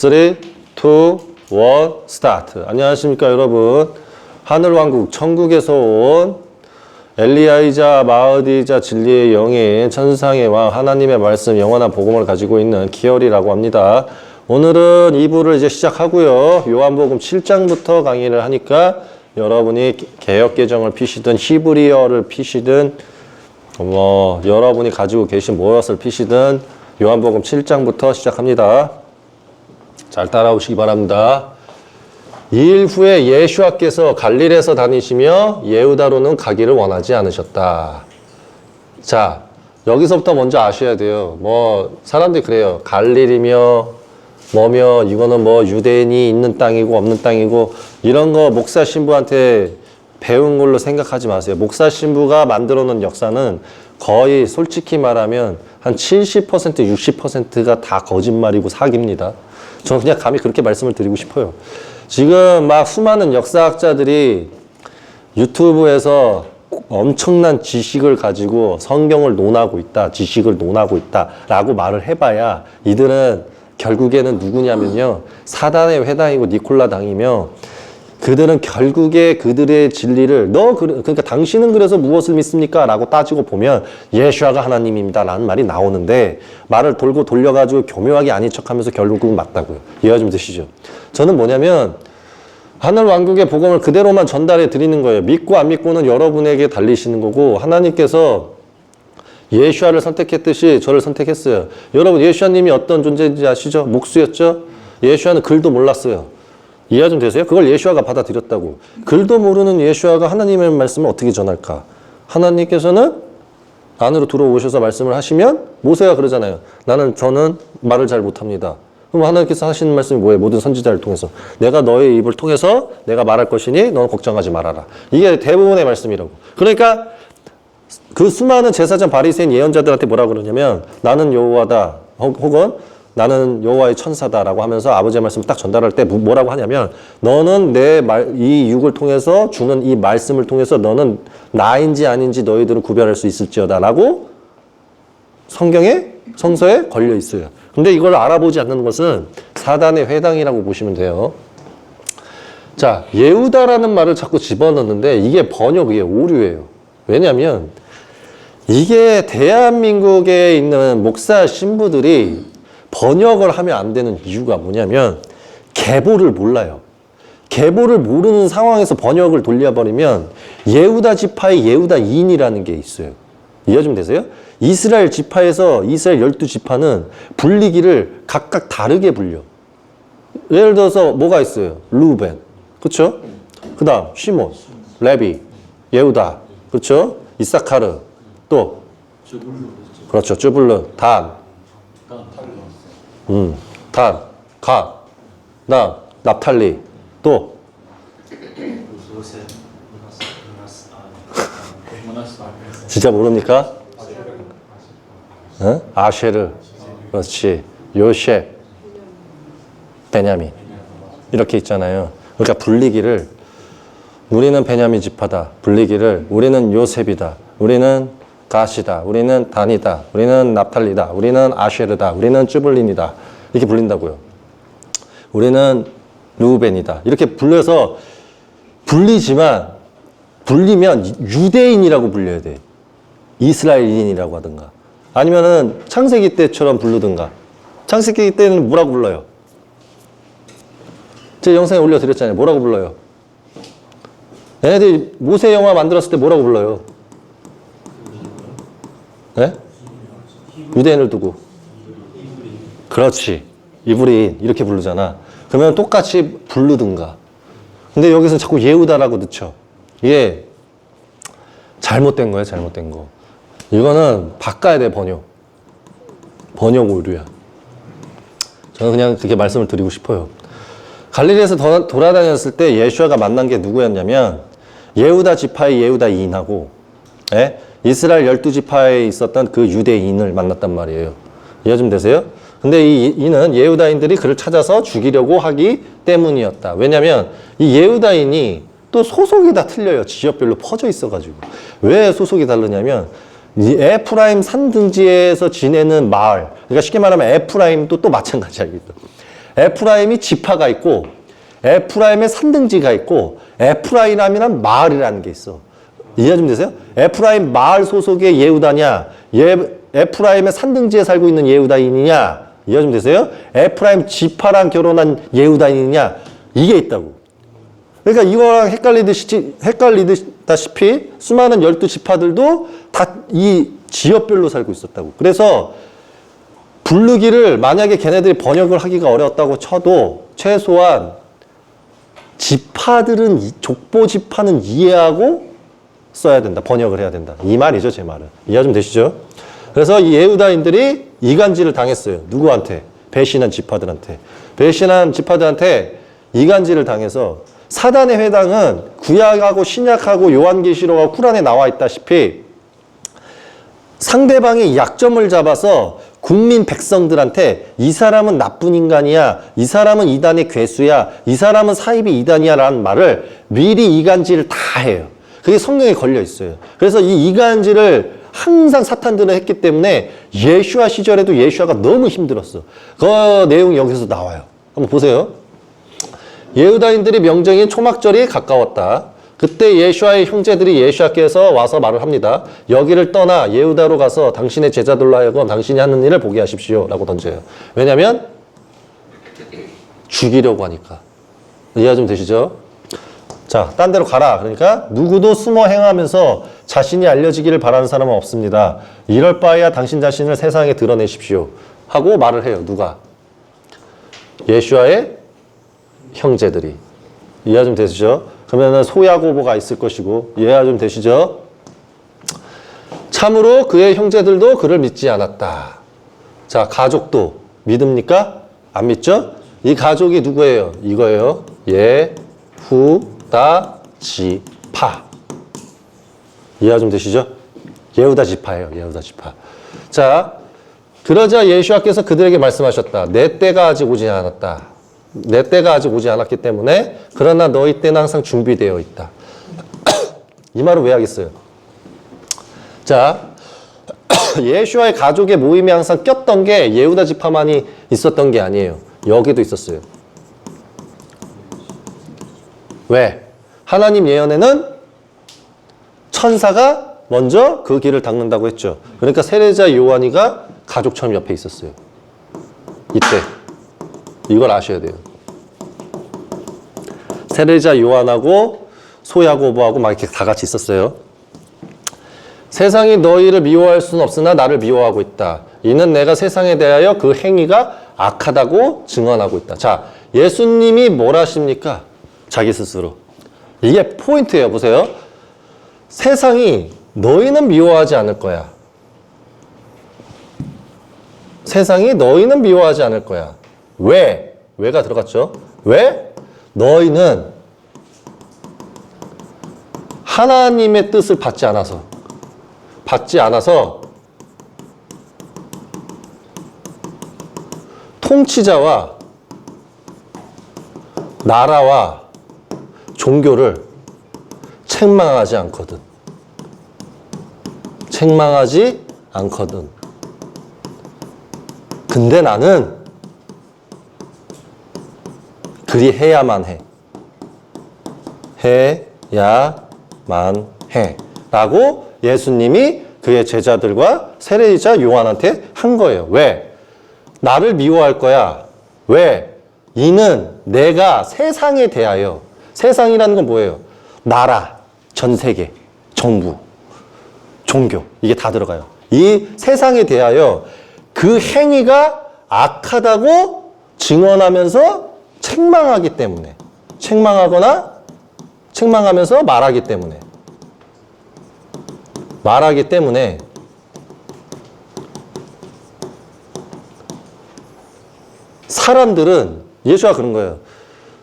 3, 2, 1, 스타트. 안녕하십니까 여러분. 하늘왕국 천국에서 온 엘리야이자 마흐디이자 진리의 영인 천상의 왕 하나님의 말씀 영원한 복음을 가지고 있는 기열이라고 합니다. 오늘은 2부를 이제 시작하고요. 요한복음 7장부터 강의를 하니까 여러분이 개역개정을 피시든 히브리어를 피시든 여러분이 가지고 계신 무엇을 피시든 요한복음 7장부터 시작합니다. 잘 따라오시기 바랍니다. 2일 후에 예수와께서 갈릴리에서 다니시며 예후다로는 가기를 원하지 않으셨다. 자, 여기서부터 먼저 아셔야 돼요. 사람들이 그래요. 갈릴리며 뭐며 이거는 유대인이 있는 땅이고 없는 땅이고 이런 거 목사 신부한테 배운 걸로 생각하지 마세요. 목사 신부가 만들어 놓은 역사는 거의 솔직히 말하면 한 70%, 60%가 다 거짓말이고 사기입니다. 저는 그냥 감히 그렇게 말씀을 드리고 싶어요. 지금 막 수많은 역사학자들이 유튜브에서 엄청난 지식을 가지고 성경을 논하고 있다, 지식을 논하고 있다 라고 말을 해봐야 이들은 결국에는 누구냐면요. 사단의 회당이고 니콜라 당이며 그들은 결국에 그들의 진리를 그러니까 당신은 그래서 무엇을 믿습니까? 라고 따지고 보면 예수아가 하나님입니다 라는 말이 나오는데 말을 돌고 돌려가지고 교묘하게 아닌 척하면서 결국은 맞다고요. 이해가 좀 되시죠? 저는 뭐냐면 하늘 왕국의 복음을 그대로만 전달해 드리는 거예요. 믿고 안 믿고는 여러분에게 달리시는 거고 하나님께서 예수아를 선택했듯이 저를 선택했어요. 여러분 예수아님이 어떤 존재인지 아시죠? 목수였죠? 예수아는 글도 몰랐어요. 이해 좀 되세요? 그걸 예수아가 받아들였다고. 글도 모르는 예수아가 하나님의 말씀을 어떻게 전할까? 하나님께서는 안으로 들어오셔서 말씀을 하시면 모세가 그러잖아요. 저는 말을 잘 못합니다. 그럼 하나님께서 하시는 말씀이 뭐예요? 모든 선지자를 통해서. 내가 너의 입을 통해서 내가 말할 것이니 너는 걱정하지 말아라. 이게 대부분의 말씀이라고. 그러니까 그 수많은 제사장 바리새인 예언자들한테 뭐라 그러냐면 나는 여호와다 혹은 나는 여호와의 천사다라고 하면서 아버지의 말씀을 딱 전달할 때 뭐라고 하냐면 너는 이 육을 통해서 주는 이 말씀을 통해서 너는 나인지 아닌지 너희들은 구별할 수 있을지어다 라고 성서에 걸려 있어요. 근데 이걸 알아보지 않는 것은 사단의 회당이라고 보시면 돼요. 자, 예후다라는 말을 자꾸 집어넣는데 이게 번역이 오류예요. 왜냐하면 이게 대한민국에 있는 목사 신부들이 번역을 하면 안 되는 이유가 뭐냐면 계보를 몰라요. 계보를 모르는 상황에서 번역을 돌려버리면 예후다 지파의 예후다인이라는 게 있어요. 이해 좀 되세요? 이스라엘 지파에서 이스라엘 12지파는 불리기를 각각 다르게 불려. 예를 들어서 뭐가 있어요? 루벤, 그렇죠? 그 다음 시몬, 레비, 예후다, 그렇죠? 이사카르, 또 그렇죠. 쭈블룬, 단, 갓, 납탈리, 또 진짜 모릅니까? 아쉐르, 그렇지, 요셉, 베냐민 이렇게 있잖아요. 그러니까 불리기를 우리는 베냐민 지파다, 불리기를 우리는 요셉이다, 우리는 갓이다, 우리는 단이다, 우리는 납탈리다, 우리는 아쉐르다, 우리는 쭈블린이다 이렇게 불린다고요. 우리는 루벤이다 이렇게 불려서 불리면 유대인이라고 불려야 돼. 이스라엘인이라고 하든가 아니면은 창세기 때처럼 부르든가. 창세기 때는 뭐라고 불러요? 제 영상에 올려드렸잖아요. 뭐라고 불러요? 얘네들이 모세 영화 만들었을 때 뭐라고 불러요? 네? 유대인을 두고. 그렇지. 이브리인 이렇게 부르잖아. 그러면 똑같이 부르든가. 근데 여기서 자꾸 예후다라고 넣죠. 이게 잘못된 거예요. 잘못된 거. 이거는 바꿔야 돼. 번역 오류야. 저는 그냥 그렇게 말씀을 드리고 싶어요. 갈릴리에서 돌아다녔을 때 예수아가 만난 게 누구였냐면 예후다 지파의 예후다인하고 이스라엘 12지파에 있었던 그 유대인을 만났단 말이에요. 이해 좀 되세요? 근데 이는 예후다인들이 그를 찾아서 죽이려고 하기 때문이었다. 왜냐면 이 예후다인이 또 소속이 다 틀려요. 지역별로 퍼져 있어가지고. 왜 소속이 다르냐면 이 에프라임 산등지에서 지내는 마을. 그러니까 쉽게 말하면 에프라임도 또 마찬가지야. F'이 지파가 있고 F'의 산등지가 있고 F'이라면 마을이라는 게 있어. 이해 좀 되세요? F' 마을 소속의 예후다냐, F'의 산등지에 살고 있는 예후다인이냐, 이해 좀 되세요? F' 지파랑 결혼한 예후다인이냐, 이게 있다고. 그러니까 이거랑 헷갈리다시피 수많은 12지파들도 다 이 지역별로 살고 있었다고. 그래서 부르기를 만약에 걔네들이 번역을 하기가 어려웠다고 쳐도 최소한 지파들은, 족보 지파는 이해하고 써야 된다. 번역을 해야 된다. 이 말이죠, 제 말은. 이해 좀 되시죠? 그래서 이 예후다인들이 이간질을 당했어요. 누구한테? 배신한 지파들한테. 배신한 지파들한테 이간질을 당해서 사단의 회당은 구약하고 신약하고 요한계시록하고 쿠란에 나와 있다시피 상대방의 약점을 잡아서 국민 백성들한테 이 사람은 나쁜 인간이야, 이 사람은 이단의 괴수야, 이 사람은 사입이 이단이야 라는 말을 미리 이간질을 다 해요. 그게 성경에 걸려 있어요. 그래서 이 이간질을 항상 사탄들은 했기 때문에 예슈아 시절에도 예슈아가 너무 힘들었어. 그 내용이 여기서 나와요. 한번 보세요. 예후다인들이 명정인 초막절이 가까웠다. 그때 예슈아의 형제들이 예슈아께서 와서 말을 합니다. 여기를 떠나 예후다로 가서 당신의 제자들로 하여금 당신이 하는 일을 보게 하십시오 라고 던져요. 왜냐면 죽이려고 하니까. 이해 좀 되시죠? 자, 딴 데로 가라. 그러니까 누구도 숨어 행하면서 자신이 알려지기를 바라는 사람은 없습니다. 이럴 바에야 당신 자신을 세상에 드러내십시오 하고 말을 해요. 누가? 예슈아의 형제들이. 이해 좀 되시죠? 그러면은 소야고보가 있을 것이고, 이해 좀 되시죠? 참으로 그의 형제들도 그를 믿지 않았다. 자, 가족도 믿습니까? 안 믿죠? 이 가족이 누구예요? 이거예요. 예후다 지파. 이해 좀 되시죠? 예후다 지파예요. 예후다 지파. 자, 그러자 예수께서 그들에게 말씀하셨다. 내 때가 아직 오지 않았다. 내 때가 아직 오지 않았기 때문에 그러나 너희 때는 항상 준비되어 있다. 이 말을 왜 하겠어요? 자, 예수와의 가족의 모임에 항상 꼈던 게 예후다 지파만이 있었던 게 아니에요. 여기도 있었어요. 왜? 하나님 예언에는 천사가 먼저 그 길을 닦는다고 했죠. 그러니까 세례자 요한이가 가족처럼 옆에 있었어요. 이때. 이걸 아셔야 돼요. 세례자 요한하고 소야고보하고 막 이렇게 다 같이 있었어요. 세상이 너희를 미워할 수는 없으나 나를 미워하고 있다. 이는 내가 세상에 대하여 그 행위가 악하다고 증언하고 있다. 자, 예수님이 뭘 하십니까? 자기 스스로. 이게 포인트예요. 보세요. 세상이 너희는 미워하지 않을 거야. 세상이 너희는 미워하지 않을 거야. 왜? 왜가 들어갔죠? 왜? 너희는 하나님의 뜻을 받지 않아서 통치자와 나라와 종교를 책망하지 않거든. 책망하지 않거든. 근데 나는 그리 해야만 해. 해야만 해. 라고 예수님이 그의 제자들과 세례자 요한한테 한 거예요. 왜? 나를 미워할 거야. 왜? 이는 내가 세상에 대하여, 세상이라는 건 뭐예요? 나라, 전 세계, 정부, 종교, 이게 다 들어가요. 이 세상에 대하여 그 행위가 악하다고 증언하면서 책망하기 때문에, 책망하면서 말하기 때문에 사람들은, 예수가 그런 거예요.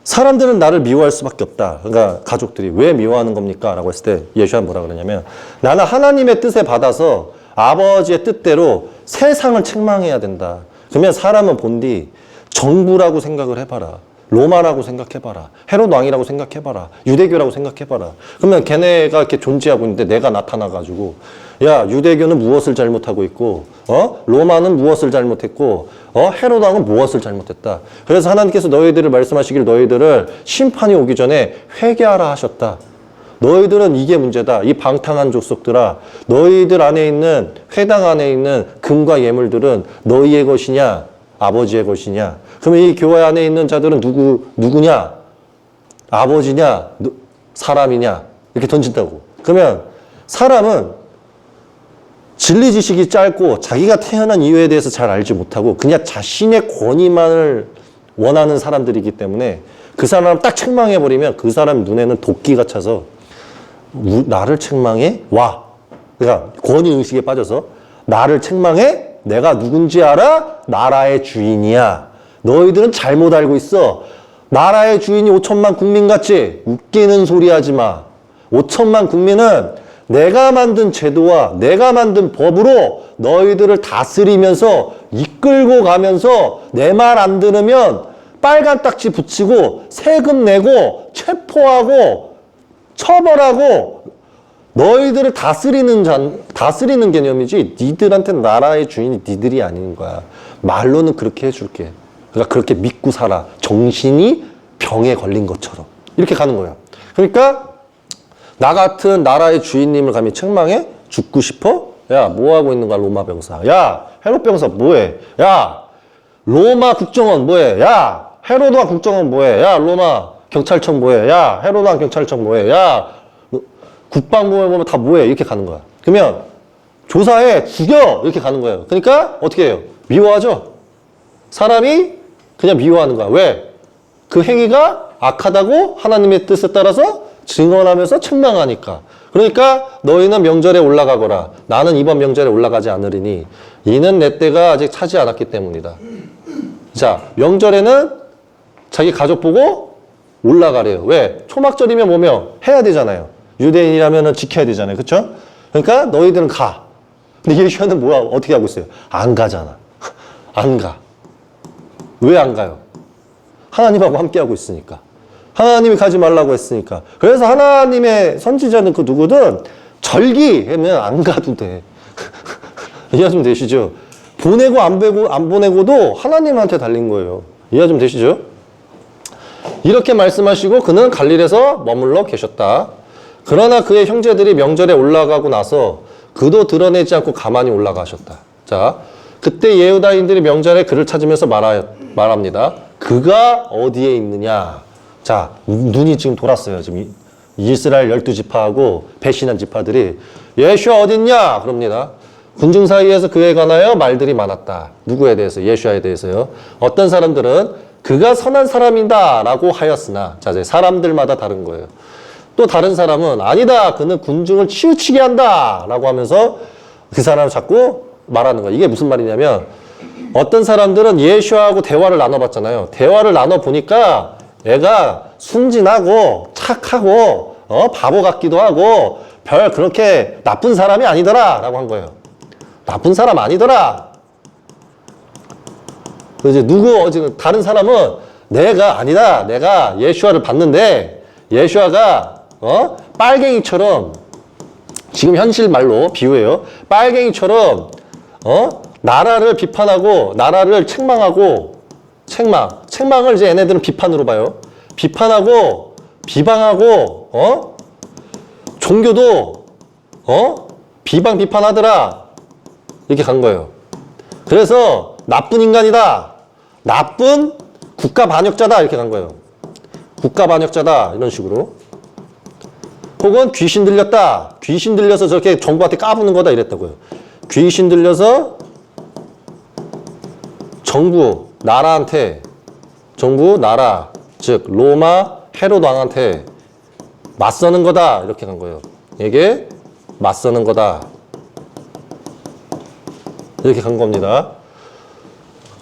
사람들은 나를 미워할 수밖에 없다. 그러니까 가족들이 왜 미워하는 겁니까? 라고 했을 때 예수가 뭐라 그러냐면, 나는 하나님의 뜻에 받아서 아버지의 뜻대로 세상을 책망해야 된다. 그러면 사람은 본디 정부라고 생각을 해봐라. 로마라고 생각해봐라. 헤롯 왕이라고 생각해봐라. 유대교라고 생각해봐라. 그러면 걔네가 이렇게 존재하고 있는데 내가 나타나가지고 야, 유대교는 무엇을 잘못하고 있고, 로마는 무엇을 잘못했고, 헤롯 왕은 무엇을 잘못했다. 그래서 하나님께서 너희들을 말씀하시길 너희들을 심판이 오기 전에 회개하라 하셨다. 너희들은 이게 문제다. 이 방탕한 족속들아, 너희들 안에 있는 회당 안에 있는 금과 예물들은 너희의 것이냐, 아버지의 것이냐? 그러면 이 교회 안에 있는 자들은 누구냐? 아버지냐, 사람이냐? 이렇게 던진다고. 그러면 사람은 진리 지식이 짧고 자기가 태어난 이유에 대해서 잘 알지 못하고 그냥 자신의 권위만을 원하는 사람들이기 때문에 그 사람을 딱 책망해버리면 그 사람 눈에는 도끼가 차서 나를 책망해? 와. 그러니까 권위의식에 빠져서 나를 책망해? 내가 누군지 알아? 나라의 주인이야. 너희들은 잘못 알고 있어. 나라의 주인이 5천만 국민 같지? 웃기는 소리 하지 마. 5천만 국민은 내가 만든 제도와 내가 만든 법으로 너희들을 다스리면서 이끌고 가면서 내 말 안 들으면 빨간 딱지 붙이고 세금 내고 체포하고 처벌하고 너희들을 다스리는 개념이지 니들한테 나라의 주인이 니들이 아닌 거야. 말로는 그렇게 해줄게. 그러니까 그렇게 믿고 살아. 정신이 병에 걸린 것처럼. 이렇게 가는 거야. 그러니까 나 같은 나라의 주인님을 감히 책망해? 죽고 싶어? 야, 뭐 하고 있는 거야, 로마 병사. 야, 헤롯 병사 뭐해? 야, 로마 국정원 뭐해? 야, 헤롯 왕 국정원 뭐해? 야, 로마 경찰청 뭐해? 야, 헤롯 왕 경찰청 뭐해? 야, 국방부에 보면 다 뭐해? 이렇게 가는 거야. 그러면 조사해, 죽여! 이렇게 가는 거예요. 그러니까 어떻게 해요? 미워하죠? 사람이 그냥 미워하는 거야. 왜? 그 행위가 악하다고 하나님의 뜻에 따라서 증언하면서 책망하니까. 그러니까 너희는 명절에 올라가거라. 나는 이번 명절에 올라가지 않으리니 이는 내 때가 아직 차지 않았기 때문이다. 자, 명절에는 자기 가족 보고 올라가래요. 왜? 초막절이면 뭐며 해야 되잖아요. 유대인이라면 지켜야 되잖아요. 그렇죠? 그러니까 너희들은 가. 근데 예수는 뭐야? 어떻게 하고 있어요? 안 가잖아. 안 가. 왜 안 가요? 하나님하고 함께 하고 있으니까. 하나님이 가지 말라고 했으니까. 그래서 하나님의 선지자는 그 누구든 절기하면 안 가도 돼. 이해 좀 되시죠? 보내고 안 보내고도 하나님한테 달린 거예요. 이해 좀 되시죠? 이렇게 말씀하시고 그는 갈릴에서 머물러 계셨다. 그러나 그의 형제들이 명절에 올라가고 나서 그도 드러내지 않고 가만히 올라가셨다. 자, 그때 예후다인들이 명절에 그를 찾으면서 말합니다. 그가 어디에 있느냐? 자, 눈이 지금 돌았어요. 지금 이스라엘 12지파하고 배신한 지파들이 예슈아 어딨냐? 그럽니다. 군중 사이에서 그에 관하여 말들이 많았다. 누구에 대해서? 예슈아에 대해서요. 어떤 사람들은 그가 선한 사람이다 라고 하였으나, 자, 사람들마다 다른 거예요. 또 다른 사람은 아니다. 그는 군중을 치우치게 한다 라고 하면서 그 사람을 자꾸 말하는 거예요. 이게 무슨 말이냐면 어떤 사람들은 예슈아하고 대화를 나눠봤잖아요. 대화를 나눠보니까 애가 순진하고 착하고 바보 같기도 하고 별 그렇게 나쁜 사람이 아니더라 라고 한 거예요. 나쁜 사람 아니더라. 이제 지금 다른 사람은 내가 아니다. 내가 예슈아를 봤는데 예슈아가 빨갱이처럼, 지금 현실 말로 비유해요. 빨갱이처럼 나라를 비판하고 나라를 책망하고 책망을 이제 얘네들은 비판으로 봐요. 비판하고 비방하고 종교도 비판하더라. 이렇게 간 거예요. 그래서 나쁜 인간이다. 나쁜 국가 반역자다. 이렇게 간 거예요. 국가 반역자다. 이런 식으로. 혹은 귀신 들렸다. 귀신 들려서 저렇게 정부한테 까부는 거다. 이랬다고요. 귀신 들려서 정부, 나라, 즉 로마 헤롯 왕한테 맞서는 거다. 이렇게 간 거예요. 이게 맞서는 거다. 이렇게 간 겁니다.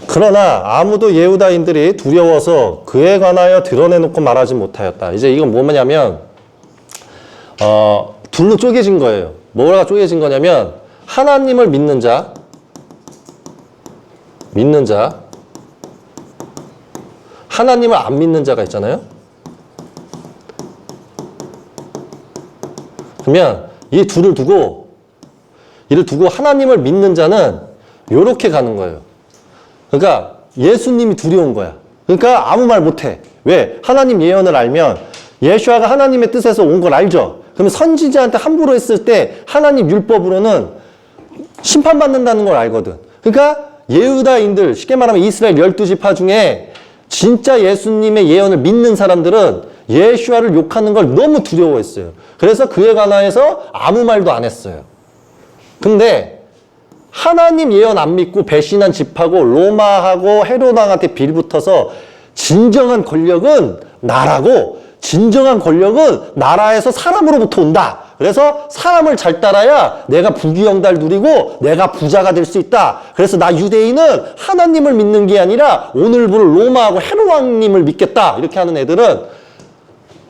그러나 아무도 예후다인들이 두려워서 그에 관하여 드러내놓고 말하지 못하였다. 이제 이건 뭐냐면 둘로 쪼개진 거예요. 뭐가 쪼개진 거냐면 하나님을 믿는 자, 하나님을 안 믿는 자가 있잖아요. 그러면 이 둘을 두고 이를 두고 하나님을 믿는 자는 요렇게 가는 거예요. 그러니까 예수님이 두려운 거야. 그러니까 아무 말 못해. 왜? 하나님 예언을 알면 예수아가 하나님의 뜻에서 온 걸 알죠. 그러면 선지자한테 함부로 했을 때 하나님 율법으로는 심판받는다는 걸 알거든. 그러니까 예후다인들, 쉽게 말하면 이스라엘 12지파 중에 진짜 예수님의 예언을 믿는 사람들은 예수아를 욕하는 걸 너무 두려워했어요. 그래서 그에 관하여서 아무 말도 안 했어요. 근데 하나님 예언 안 믿고 배신한 집하고 로마하고 헤로당한테 빌붙어서 진정한 권력은 나라고 진정한 권력은 나라에서 사람으로부터 온다. 그래서 사람을 잘 따라야 내가 부귀영달 누리고 내가 부자가 될 수 있다. 그래서 나 유대인은 하나님을 믿는 게 아니라 오늘 부를 로마하고 헤로왕님을 믿겠다. 이렇게 하는 애들은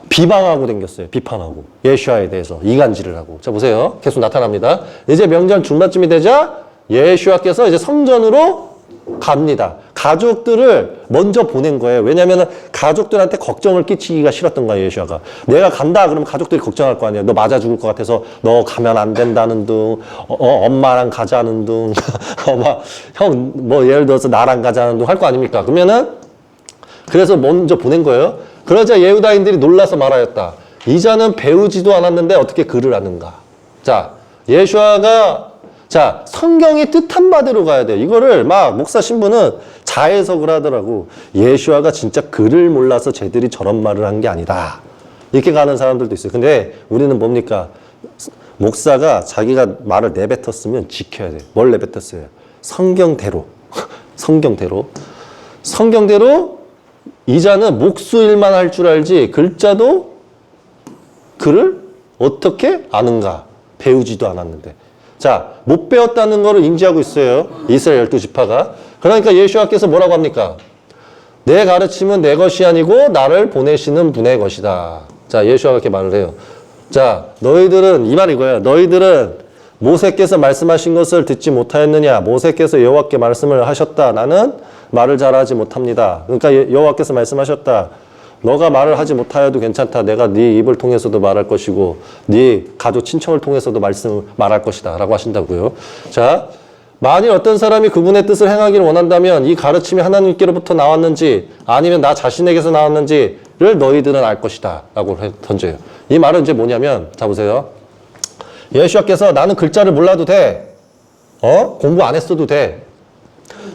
비방하고 댕겼어요. 비판하고. 예수아에 대해서 이간질을 하고. 자 보세요. 계속 나타납니다. 이제 명절 중반쯤이 되자 예수아께서 이제 성전으로 갑니다. 가족들을 먼저 보낸 거예요. 왜냐하면 가족들한테 걱정을 끼치기가 싫었던 거예요. 예수아가. 내가 간다 그러면 가족들이 걱정할 거 아니에요. 너 맞아 죽을 것 같아서 너 가면 안 된다는 둥, 엄마랑 가자는 둥, 형 뭐 예를 들어서 나랑 가자는 둥 할 거 아닙니까? 그러면은 그래서 먼저 보낸 거예요. 그러자 예후다인들이 놀라서 말하였다. 이 자는 배우지도 않았는데 어떻게 글을 아는가? 자, 예수아가 자, 성경이 뜻한 바대로 가야 돼요. 이거를 막 목사 신부는 자해석을 하더라고. 예수아가 진짜 글을 몰라서 쟤들이 저런 말을 한 게 아니다. 이렇게 가는 사람들도 있어요. 근데 우리는 뭡니까? 목사가 자기가 말을 내뱉었으면 지켜야 돼요. 뭘 내뱉었어요? 성경대로. 성경대로. 성경대로 이자는 목수일만 할 줄 알지 글자도 글을 어떻게 아는가? 배우지도 않았는데. 자, 못 배웠다는 거를 인지하고 있어요. 이스라엘 12지파가. 그러니까 예수아께서 뭐라고 합니까? 내 가르침은 내 것이 아니고 나를 보내시는 분의 것이다. 자, 예수아가 이렇게 말을 해요. 자, 너희들은 이 말이 이거야. 너희들은 모세께서 말씀하신 것을 듣지 못하였느냐? 모세께서 여호와께 말씀을 하셨다. 나는 말을 잘하지 못합니다. 그러니까 여호와께서 말씀하셨다. 너가 말을 하지 못하여도 괜찮다. 내가 네 입을 통해서도 말할 것이고 네 가족 친척을 통해서도 말할 것이다. 라고 하신다고요. 자, 만일 어떤 사람이 그분의 뜻을 행하기를 원한다면 이 가르침이 하나님께로부터 나왔는지 아니면 나 자신에게서 나왔는지를 너희들은 알 것이다. 라고 던져요. 이 말은 이제 뭐냐면 자 보세요. 예수님께서 나는 글자를 몰라도 돼. 공부 안 했어도 돼.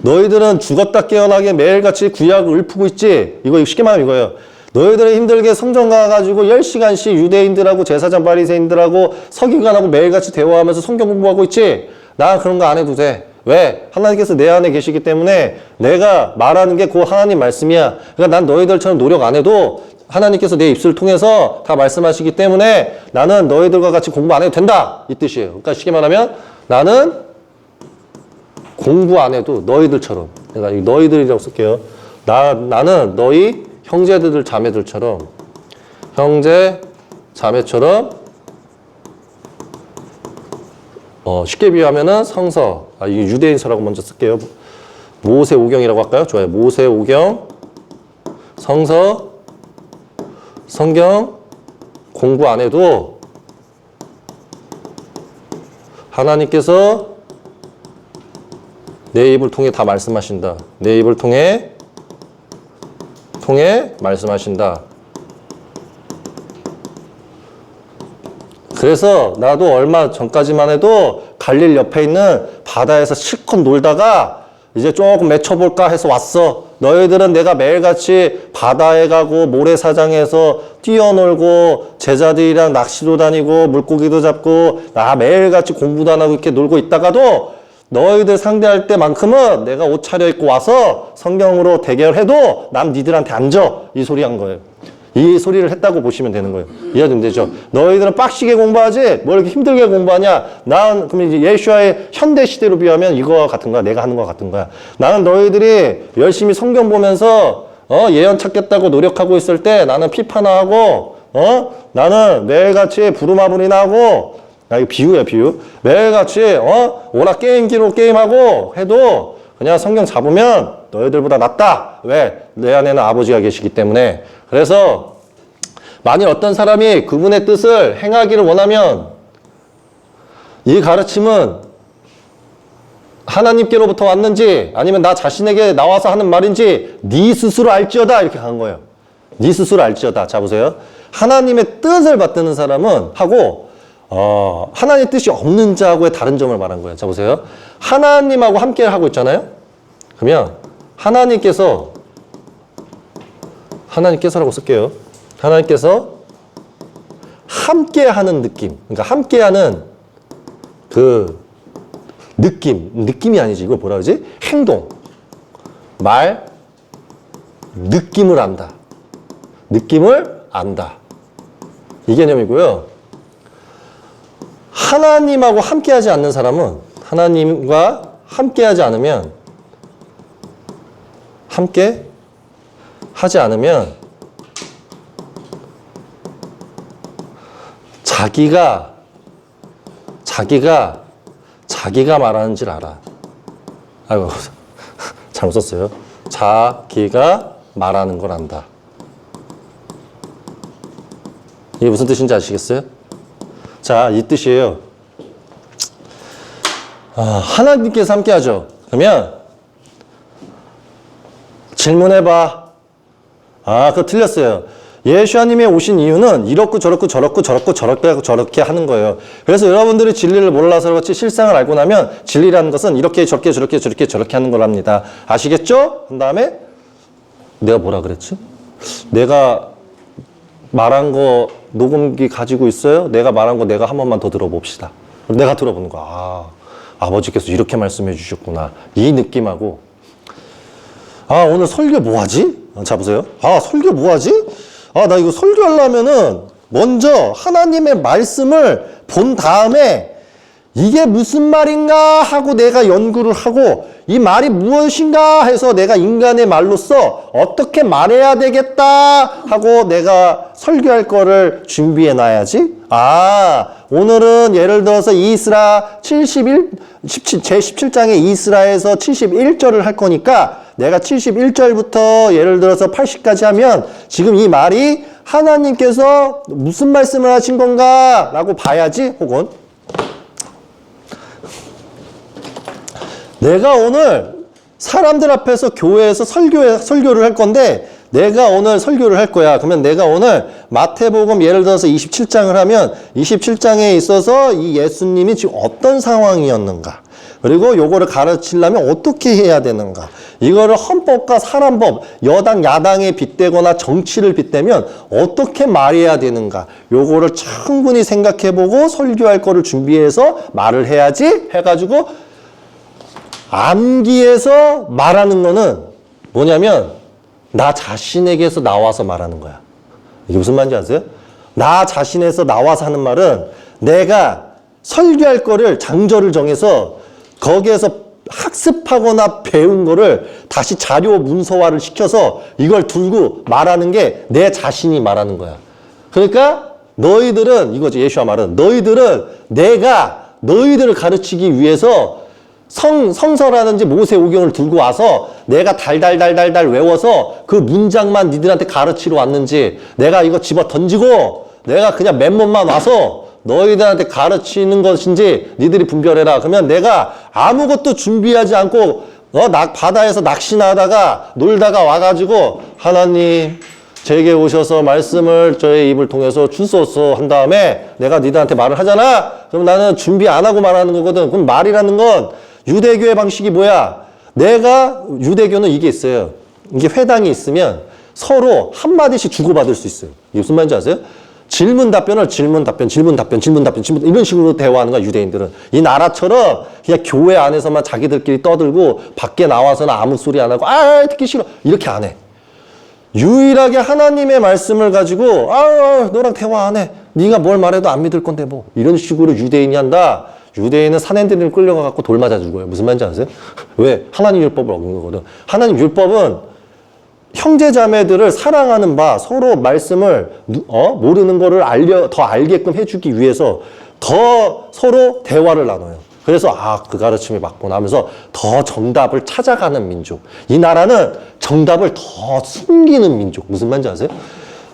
너희들은 죽었다 깨어나게 매일같이 구약을 읊고 있지. 이거 쉽게 말하면 이거예요. 너희들은 힘들게 성전 가가지고 10시간씩 유대인들하고 제사장 바리새인들하고 서기관하고 매일같이 대화하면서 성경 공부하고 있지. 나 그런 거 안 해도 돼. 왜? 하나님께서 내 안에 계시기 때문에 내가 말하는 게 그 하나님 말씀이야. 그러니까 난 너희들처럼 노력 안 해도 하나님께서 내 입술을 통해서 다 말씀하시기 때문에 나는 너희들과 같이 공부 안 해도 된다. 이 뜻이에요. 그러니까 쉽게 말하면 나는 공부 안 해도 너희들처럼. 그러니까 너희들이라고 쓸게요. 나는 너희 형제들 자매들처럼 형제 자매처럼 쉽게 비유하면은 성서 이게 유대인서라고 먼저 쓸게요. 모세오경이라고 할까요? 좋아요. 모세오경 성서 성경 공부 안 해도 하나님께서 내 입을 통해 다 말씀하신다. 내 입을 통해 말씀하신다. 그래서 나도 얼마 전까지만 해도 갈릴 옆에 있는 바다에서 실컷 놀다가 이제 조금 맺혀볼까 해서 왔어. 너희들은 내가 매일같이 바다에 가고 모래사장에서 뛰어놀고 제자들이랑 낚시도 다니고 물고기도 잡고 나 매일같이 공부도 안 하고 이렇게 놀고 있다가도 너희들 상대할 때만큼은 내가 옷 차려입고 와서 성경으로 대결해도 난 니들한테 안 져. 이 소리 한 거예요. 이 소리를 했다고 보시면 되는 거예요. 이해되면 되죠? 너희들은 빡시게 공부하지 뭘 이렇게 힘들게 공부하냐? 난 그러면 이제 예수아의 현대 시대로 비하면 이거와 같은 거야. 내가 하는 거 같은 거야. 나는 너희들이 열심히 성경 보면서 예언 찾겠다고 노력하고 있을 때 나는 피파나 하고 나는 매일같이 부루마블이나 하고 이거 비유야 비유. 매일같이 오락 게임기로 게임하고 해도 그냥 성경 잡으면 너희들보다 낫다. 왜? 내 안에는 아버지가 계시기 때문에. 그래서 만일 어떤 사람이 그분의 뜻을 행하기를 원하면 이 가르침은 하나님께로부터 왔는지 아니면 나 자신에게 나와서 하는 말인지 네 스스로 알지어다 이렇게 간 거예요. 네 스스로 알지어다. 자 보세요. 하나님의 뜻을 받드는 사람은 하고 하나님의 뜻이 없는 자하고의 다른 점을 말한 거예요. 자 보세요. 하나님하고 함께 하고 있잖아요. 그러면 하나님께서라고 쓸게요. 하나님께서 함께 하는 느낌. 그러니까 함께 하는 그 느낌이 아니지. 이걸 뭐라 그러지? 행동, 말, 느낌을 안다. 느낌을 안다. 이 개념이고요. 하나님하고 함께하지 않는 사람은 하나님과 함께하지 않으면 자기가 말하는 줄 알아. 아이고 잘못 썼어요. 자기가 말하는 걸 안다. 이게 무슨 뜻인지 아시겠어요? 자, 이 뜻이에요. 하나님께서 함께 하죠. 그러면 질문해봐. 그거 틀렸어요. 예수님이 오신 이유는 이렇고 저렇고 저렇게 하는 거예요. 그래서 여러분들이 진리를 몰라서 그렇지 실상을 알고 나면 진리라는 것은 이렇게 저렇게 하는 거랍니다. 아시겠죠? 그 다음에 내가 뭐라 그랬지? 내가 말한 거 녹음기 가지고 있어요? 내가 말한 거 내가 한 번만 더 들어봅시다. 내가 들어보는 거야. 아버지께서 이렇게 말씀해 주셨구나. 이 느낌하고 오늘 설교 뭐 하지? 자 보세요. 설교 뭐 하지? 나 이거 설교하려면은 먼저 하나님의 말씀을 본 다음에 이게 무슨 말인가 하고 내가 연구를 하고 이 말이 무엇인가 해서 내가 인간의 말로서 어떻게 말해야 되겠다 하고 내가 설교할 거를 준비해 놔야지. 오늘은 예를 들어서 이스라 제17장의 이스라에서 71절을 할 거니까 내가 71절부터 예를 들어서 80까지 하면 지금 이 말이 하나님께서 무슨 말씀을 하신 건가 라고 봐야지. 혹은 내가 오늘 사람들 앞에서 교회에서 설교를 할 건데 내가 오늘 설교를 할 거야. 그러면 내가 오늘 마태복음 예를 들어서 27장을 하면 27장에 있어서 이 예수님이 지금 어떤 상황이었는가, 그리고 요거를 가르치려면 어떻게 해야 되는가, 이거를 헌법과 사람법, 여당 야당에 빗대거나 정치를 빗대면 어떻게 말해야 되는가, 요거를 충분히 생각해보고 설교할 거를 준비해서 말을 해야지 해가지고 암기해서 말하는 거는 뭐냐면 나 자신에게서 나와서 말하는 거야. 이게 무슨 말인지 아세요? 나 자신에서 나와서 하는 말은 내가 설교할 거를 장절을 정해서 거기에서 학습하거나 배운 거를 다시 자료 문서화를 시켜서 이걸 들고 말하는 게 내 자신이 말하는 거야. 그러니까 너희들은 이거지. 예수와 말은 너희들은 내가 너희들을 가르치기 위해서 성서라든지 모세오경을 들고 와서 내가 달달달달달 외워서 그 문장만 니들한테 가르치러 왔는지, 내가 이거 집어 던지고 내가 그냥 맨몸만 와서 너희들한테 가르치는 것인지 니들이 분별해라. 그러면 내가 아무것도 준비하지 않고 바다에서 낚시나 하다가 놀다가 와가지고 하나님 제게 오셔서 말씀을 저의 입을 통해서 주소서 한 다음에 내가 니들한테 말을 하잖아. 그럼 나는 준비 안 하고 말하는 거거든. 그럼 말이라는 건 유대교의 방식이 뭐야? 유대교는 이게 있어요. 이게 회당이 있으면 서로 한마디씩 주고받을 수 있어요. 이게 무슨 말인지 아세요? 질문 답변 이런 식으로 대화하는 거야, 유대인들은. 이 나라처럼 그냥 교회 안에서만 자기들끼리 떠들고 밖에 나와서는 아무 소리 안 하고 듣기 싫어 이렇게 안 해. 유일하게 하나님의 말씀을 가지고 너랑 대화 안 해. 네가 뭘 말해도 안 믿을 건데 뭐. 이런 식으로 유대인이 한다. 유대인은 산헤드린을 끌려가갖고 돌 맞아 죽어요. 무슨 말인지 아세요? 왜? 하나님 율법을 어긴 거거든. 하나님 율법은 형제 자매들을 사랑하는 바, 서로 말씀을 모르는 거를 더 알게끔 해주기 위해서 더 서로 대화를 나눠요. 그래서 그 가르침이 맞구나 하면서 더 정답을 찾아가는 민족. 이 나라는 정답을 더 숨기는 민족. 무슨 말인지 아세요?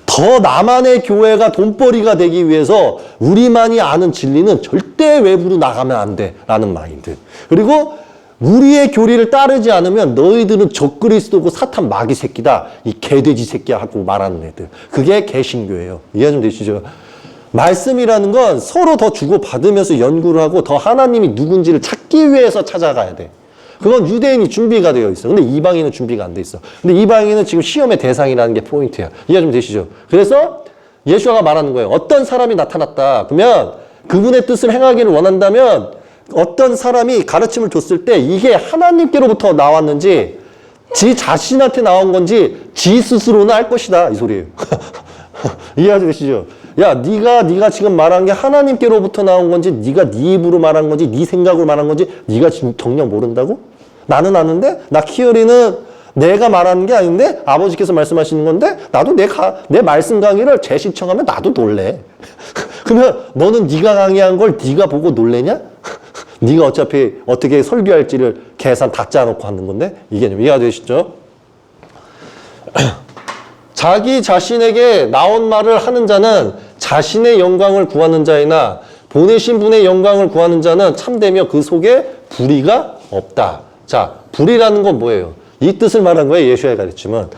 더 나만의 교회가 돈벌이가 되기 위해서 우리만이 아는 진리는 절대 외부로 나가면 안 돼 라는 마인드. 그리고 우리의 교리를 따르지 않으면 너희들은 적그리스도고 사탄 마귀 새끼다. 이 개돼지 새끼야 하고 말하는 애들. 그게 개신교예요. 이해 좀 되시죠? 말씀이라는 건 서로 더 주고받으면서 연구를 하고 더 하나님이 누군지를 찾기 위해서 찾아가야 돼. 그건 유대인이 준비가 되어 있어. 근데 이방인은 준비가 안 돼 있어. 근데 이방인은 지금 시험의 대상이라는 게 포인트야. 이해 좀 되시죠? 그래서 예수아가 말하는 거예요. 어떤 사람이 나타났다. 그러면 그분의 뜻을 행하기를 원한다면 어떤 사람이 가르침을 줬을 때 이게 하나님께로부터 나왔는지 지 자신한테 나온 건지 지 스스로는 알 것이다. 이 소리예요. 이해하시죠? 야, 네가 지금 말한 게 하나님께로부터 나온 건지 네가 네 입으로 말한 건지 네 생각으로 말한 건지 네가 지금 정녕 모른다고? 나는 아는데 나 키어리는 내가 말하는 게 아닌데 아버지께서 말씀하시는 건데 나도 내 말씀 강의를 재시청하면 나도 놀래. 그러면 너는 네가 강의한 걸 네가 보고 놀래냐? 네가 어차피 어떻게 설교할지를 계산 다 짜놓고 하는 건데 이게 좀 이해가 되시죠? 자기 자신에게 나온 말을 하는 자는 자신의 영광을 구하는 자이나 보내신 분의 영광을 구하는 자는 참되며 그 속에 불의가 없다. 자, 불의라는 건 뭐예요? 이 뜻을 말한 거예요. 예수의 가르침은.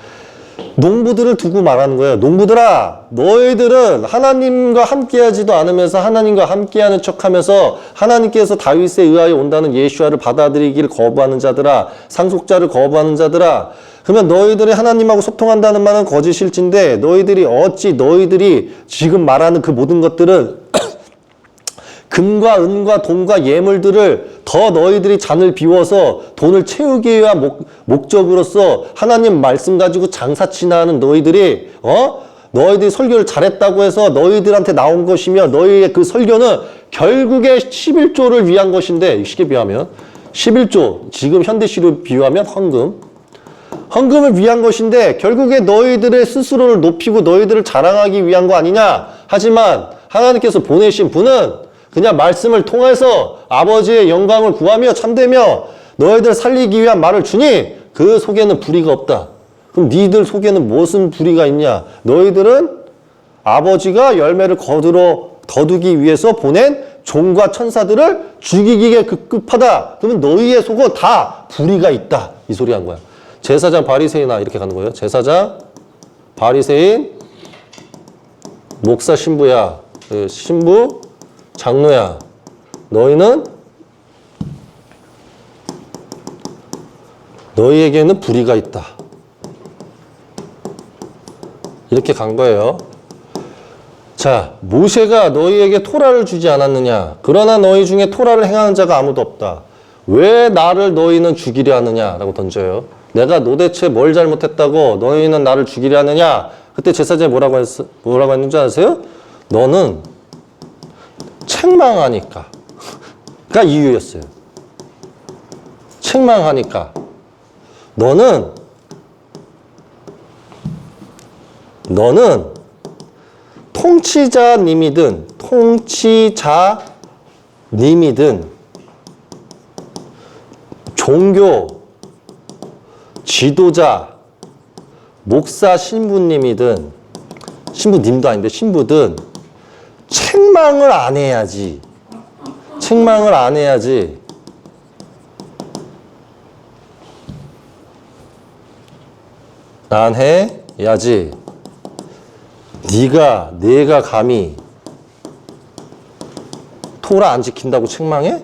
농부들을 두고 말하는 거예요. 농부들아, 너희들은 하나님과 함께하지도 않으면서 하나님과 함께하는 척하면서 하나님께서 다윗에 의하여 온다는 예수아를 받아들이기를 거부하는 자들아, 상속자를 거부하는 자들아. 그러면 너희들이 하나님하고 소통한다는 말은 거짓일진데 너희들이 지금 말하는 그 모든 것들은 금과 은과 돈과 예물들을 더 너희들이 잔을 비워서 돈을 채우기 위한 목적으로서 하나님 말씀 가지고 장사치나 하는 너희들이 너희들이 설교를 잘했다고 해서 너희들한테 나온 것이며 너희의 그 설교는 결국에 11조를 위한 것인데 쉽게 비하면 11조 지금 현대시로 비유하면 헌금을 위한 것인데 결국에 너희들의 스스로를 높이고 너희들을 자랑하기 위한 거 아니냐. 하지만 하나님께서 보내신 분은 그냥 말씀을 통해서 아버지의 영광을 구하며 참되며 너희들 살리기 위한 말을 주니 그 속에는 불의가 없다. 그럼 니들 속에는 무슨 불의가 있냐? 너희들은 아버지가 열매를 거두기 위해서 보낸 종과 천사들을 죽이기에 급급하다. 그러면 너희의 속은 다 불의가 있다. 이 소리 한 거야. 제사장 바리새인아 이렇게 가는 거예요. 제사장 바리새인 목사 신부야. 신부 장로야, 너희에게는 불의가 있다. 이렇게 간 거예요. 자, 모세가 너희에게 토라를 주지 않았느냐? 그러나 너희 중에 토라를 행하는 자가 아무도 없다. 왜 나를 너희는 죽이려 하느냐라고 던져요. 내가 도대체 뭘 잘못했다고 너희는 나를 죽이려 하느냐? 그때 제사장이 뭐라고 했는지 아세요? 너는 책망하니까. 가 이유였어요. 책망하니까. 너는 통치자님이든 종교 지도자 목사 신부님이든 신부님도 아닌데 신부든 책망을 안 해야지. 안 해야지. 내가 감히 토라 안 지킨다고 책망해?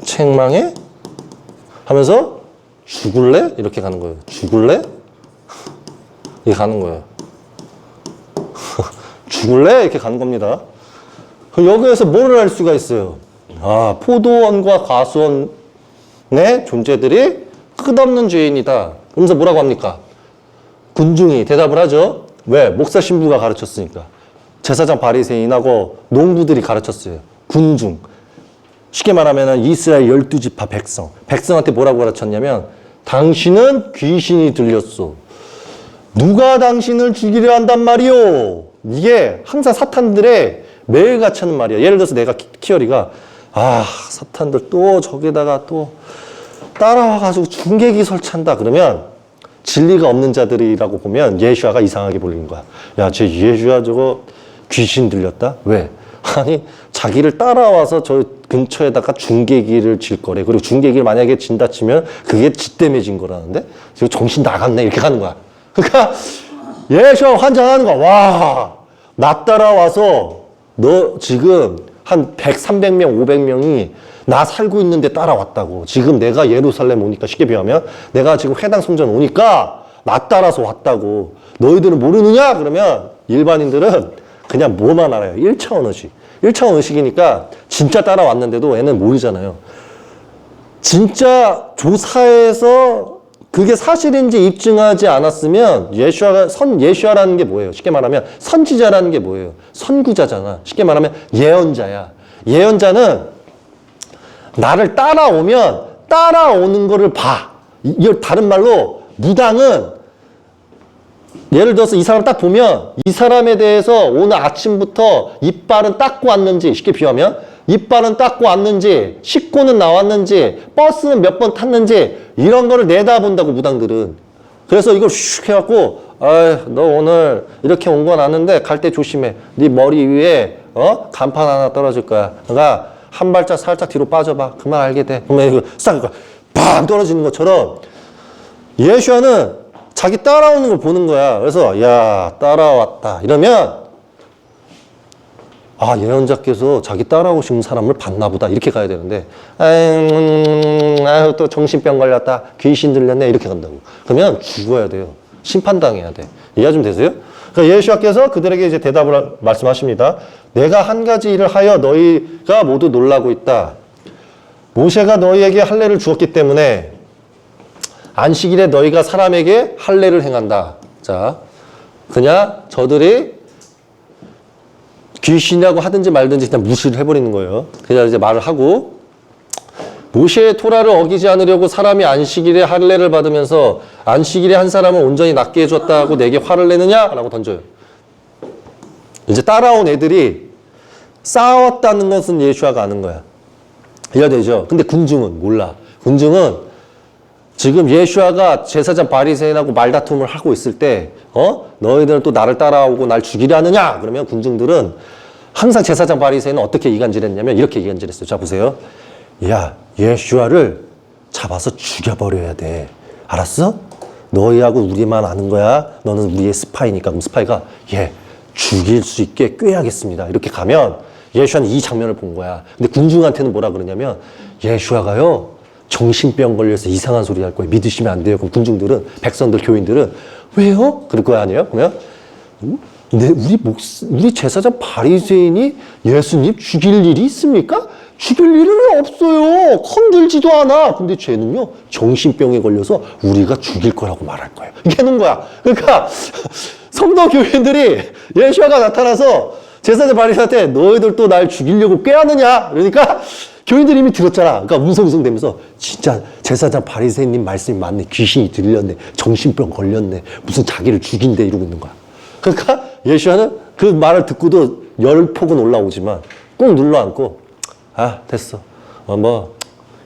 책망해? 하면서 죽을래? 이렇게 가는 거예요. 죽을래? 이렇게 가는 거예요. 죽을래? 이렇게 가는 겁니다. 여기에서 뭐를 알 수가 있어요? 포도원과 과수원의 존재들이 끝없는 죄인이다. 그러면서 뭐라고 합니까? 군중이 대답을 하죠. 왜? 목사 신부가 가르쳤으니까. 제사장 바리새인하고 농부들이 가르쳤어요. 군중. 쉽게 말하면 이스라엘 12지파 백성한테 뭐라고 가르쳤냐면 당신은 귀신이 들렸소. 누가 당신을 죽이려 한단 말이오. 이게 항상 사탄들의 매일같이 하는 말이야. 예를 들어서 내가 키어리가 사탄들 또 저기다가 또 따라와가지고 중계기 설치한다 그러면 진리가 없는 자들이라고 보면 예수아가 이상하게 보이는 거야. 야, 쟤 예수아 저거 귀신 들렸다? 왜? 아니 자기를 따라와서 저 근처에다가 중계기를 질 거래. 그리고 중계기를 만약에 진다 치면 그게 지 때문에 진 거라는데 지금 정신 나갔네 이렇게 가는 거야. 그러니까 예수와 환장하는 거야. 와, 나 따라와서 너 지금 한 100, 300명, 500명이 나 살고 있는데 따라왔다고. 지금 내가 예루살렘 오니까 쉽게 비하면 내가 지금 회당 성전 오니까 나 따라서 왔다고. 너희들은 모르느냐? 그러면 일반인들은 그냥 뭐만 알아요. 1차원 의식. 1차원 의식이니까 진짜 따라왔는데도 애는 모르잖아요. 진짜 조사해서 그게 사실인지 입증하지 않았으면 예수아라는 게 뭐예요? 쉽게 말하면 선지자라는 게 뭐예요? 선구자잖아. 쉽게 말하면 예언자야. 예언자는 나를 따라오면 따라오는 거를 봐. 이걸 다른 말로 무당은 예를 들어서 이 사람을 딱 보면 이 사람에 대해서 오늘 아침부터 이빨은 닦고 왔는지 쉽게 비유하면 이빨은 닦고 왔는지 씻고는 나왔는지 버스는 몇 번 탔는지 이런 거를 내다본다고 무당들은. 그래서 이걸 슉 해갖고 너 오늘 이렇게 온 건 아는데 갈 때 조심해. 네 머리 위에 간판 하나 떨어질 거야. 그러니까 한 발짝 살짝 뒤로 빠져봐. 그만 알게 돼. 그러면 이거 싹 빵 떨어지는 것처럼 예수아는 자기 따라오는 걸 보는 거야. 그래서 야 따라왔다 이러면 아 예언자께서 자기 따라오신 사람을 봤나 보다 이렇게 가야 되는데 아유 또 정신병 걸렸다 귀신 들렸네 이렇게 간다고. 그러면 죽어야 돼요. 심판당해야 돼. 이해 좀 되세요? 그러니까 예수께서 그들에게 이제 대답을 말씀하십니다. 내가 한 가지 일을 하여 너희가 모두 놀라고 있다. 모세가 너희에게 할례를 주었기 때문에 안식일에 너희가 사람에게 할례를 행한다. 자, 그냥 저들이 귀신이라고 하든지 말든지 그냥 무시를 해버리는 거예요. 그냥 이제 말을 하고 모세의 토라를 어기지 않으려고 사람이 안식일에 할례를 받으면서 안식일에 한 사람을 온전히 낫게 해줬다고 내게 화를 내느냐? 라고 던져요. 이제 따라온 애들이 싸웠다는 것은 예수아가 아는 거야. 이해되죠? 근데 군중은 몰라. 군중은 지금 예수아가 제사장 바리새인하고 말다툼을 하고 있을 때 너희들은 또 나를 따라오고 날 죽이려 하느냐? 그러면 군중들은 항상 제사장 바리새인은 어떻게 이간질했냐면 이렇게 이간질했어요. 자 보세요. 야 예수아를 잡아서 죽여버려야 돼. 알았어? 너희하고 우리만 아는 거야. 너는 우리의 스파이니까. 그럼 스파이가 죽일 수 있게 꾀하겠습니다. 이렇게 가면 예수아는 이 장면을 본 거야. 근데 군중한테는 뭐라 그러냐면 예수아가요 정신병 걸려서 이상한 소리 할 거예요. 믿으시면 안 돼요. 그럼 군중들은, 백성들, 교인들은 왜요? 그럴 거 아니에요? 그러면 우리 제사장 바리새인이 예수님 죽일 일이 있습니까? 죽일 일은 없어요. 건들지도 않아. 근데 쟤는요 정신병에 걸려서 우리가 죽일 거라고 말할 거예요. 이게 하는 거야. 그러니까 성도 교인들이 예수아가 나타나서 제사장 바리새인한테 너희들 또 날 죽이려고 꾀하느냐? 그러니까 교인들이 이미 들었잖아. 그러니까 웅성웅성 되면서 진짜 제사장 바리새인님 말씀이 맞네. 귀신이 들렸네. 정신병 걸렸네. 무슨 자기를 죽인대 이러고 있는 거야. 그러니까 예수아는 그 말을 듣고도 열폭은 올라오지만 꼭 눌러앉고 됐어.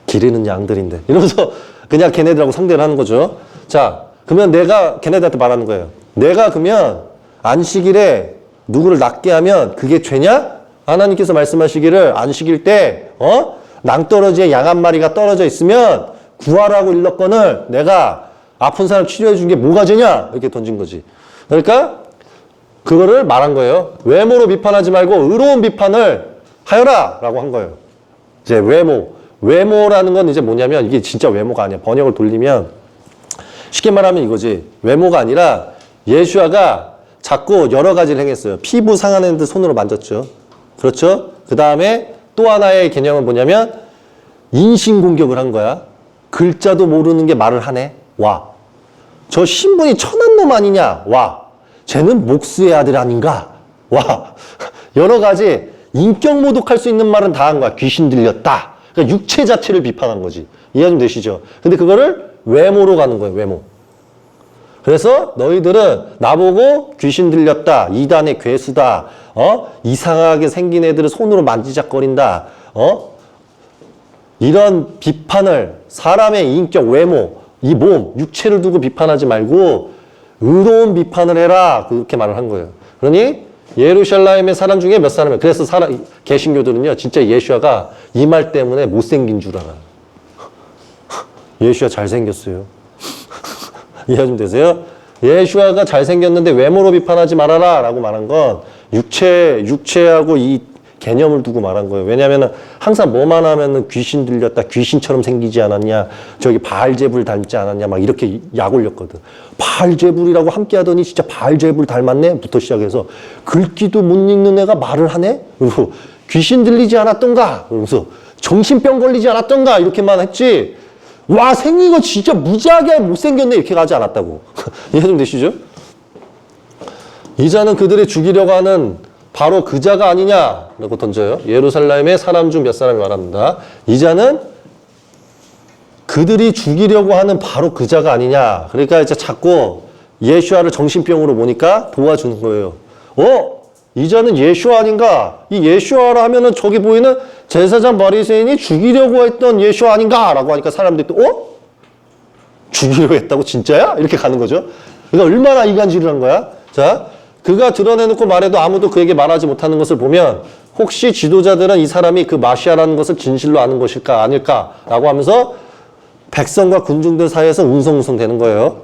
기르는 양들인데 이러면서 그냥 걔네들하고 상대를 하는 거죠. 자 그러면 내가 걔네들한테 말하는 거예요. 내가 그러면 안식일에 누구를 낫게 하면 그게 죄냐? 하나님께서 말씀하시기를 안식일 때 낭떠러지에 양 한 마리가 떨어져 있으면 구하라고 일렀거늘 내가 아픈 사람 치료해 준 게 뭐가 죄냐? 이렇게 던진 거지. 그러니까 그거를 말한 거예요. 외모로 비판하지 말고 의로운 비판을 하여라 라고 한 거예요. 이제 외모라는 건 이제 뭐냐면 이게 진짜 외모가 아니야. 번역을 돌리면 쉽게 말하면 이거지. 외모가 아니라 예수아가 자꾸 여러 가지를 행했어요. 피부 상하는 듯 손으로 만졌죠. 그렇죠? 그 다음에 또 하나의 개념은 뭐냐면 인신공격을 한 거야. 글자도 모르는 게 말을 하네. 와. 저 신분이 천한 놈 아니냐. 와. 쟤는 목수의 아들 아닌가. 와. 여러 가지 인격 모독할 수 있는 말은 다 한 거야. 귀신 들렸다. 그러니까 육체 자체를 비판한 거지. 이해 좀 되시죠? 근데 그거를 외모로 가는 거예요. 외모. 그래서 너희들은 나보고 귀신 들렸다. 이단의 괴수다. 이상하게 생긴 애들을 손으로 만지작거린다. 이런 비판을 사람의 인격, 외모, 이 몸, 육체를 두고 비판하지 말고 의로운 비판을 해라. 그렇게 말을 한 거예요. 그러니 예루살렘의 사람 중에 몇 사람이에요. 그래서 개신교들은요, 진짜 예수아가 이 말 때문에 못생긴 줄 알아요. 예수아 잘생겼어요. 이해 좀 되세요? 예수아가 잘생겼는데 외모로 비판하지 말아라 라고 말한 건 육체하고 이 개념을 두고 말한 거예요. 왜냐하면 항상 뭐만 하면은 귀신 들렸다, 귀신처럼 생기지 않았냐, 저기 바알제불 닮지 않았냐, 막 이렇게 약 올렸거든. 바알제불이라고 함께 하더니 진짜 바알제불 닮았네? 부터 시작해서 글귀도 못 읽는 애가 말을 하네? 그리고 귀신 들리지 않았던가? 그러면서 정신병 걸리지 않았던가? 이렇게만 했지. 와, 생긴 거 진짜 무지하게 못생겼네. 이렇게 가지 않았다고. 이해 좀 되시죠? 이자는 그들이 죽이려고 하는 바로 그 자가 아니냐라고 던져요. 예루살렘의 사람 중 몇 사람이 말합니다. 이자는 그들이 죽이려고 하는 바로 그 자가 아니냐. 그러니까 이제 자꾸 예수아를 정신병으로 보니까 도와주는 거예요. 이자는 예수아 아닌가? 이 예수아라 하면은 저기 보이는 제사장 바리새인이 죽이려고 했던 예수아 아닌가라고 하니까 사람들이 또 죽이려고 했다고 진짜야? 이렇게 가는 거죠. 그러니까 얼마나 이간질을 한 거야? 자, 그가 드러내놓고 말해도 아무도 그에게 말하지 못하는 것을 보면 혹시 지도자들은 이 사람이 그 마시아라는 것을 진실로 아는 것일까 아닐까라고 하면서 백성과 군중들 사이에서 웅성웅성 되는 거예요.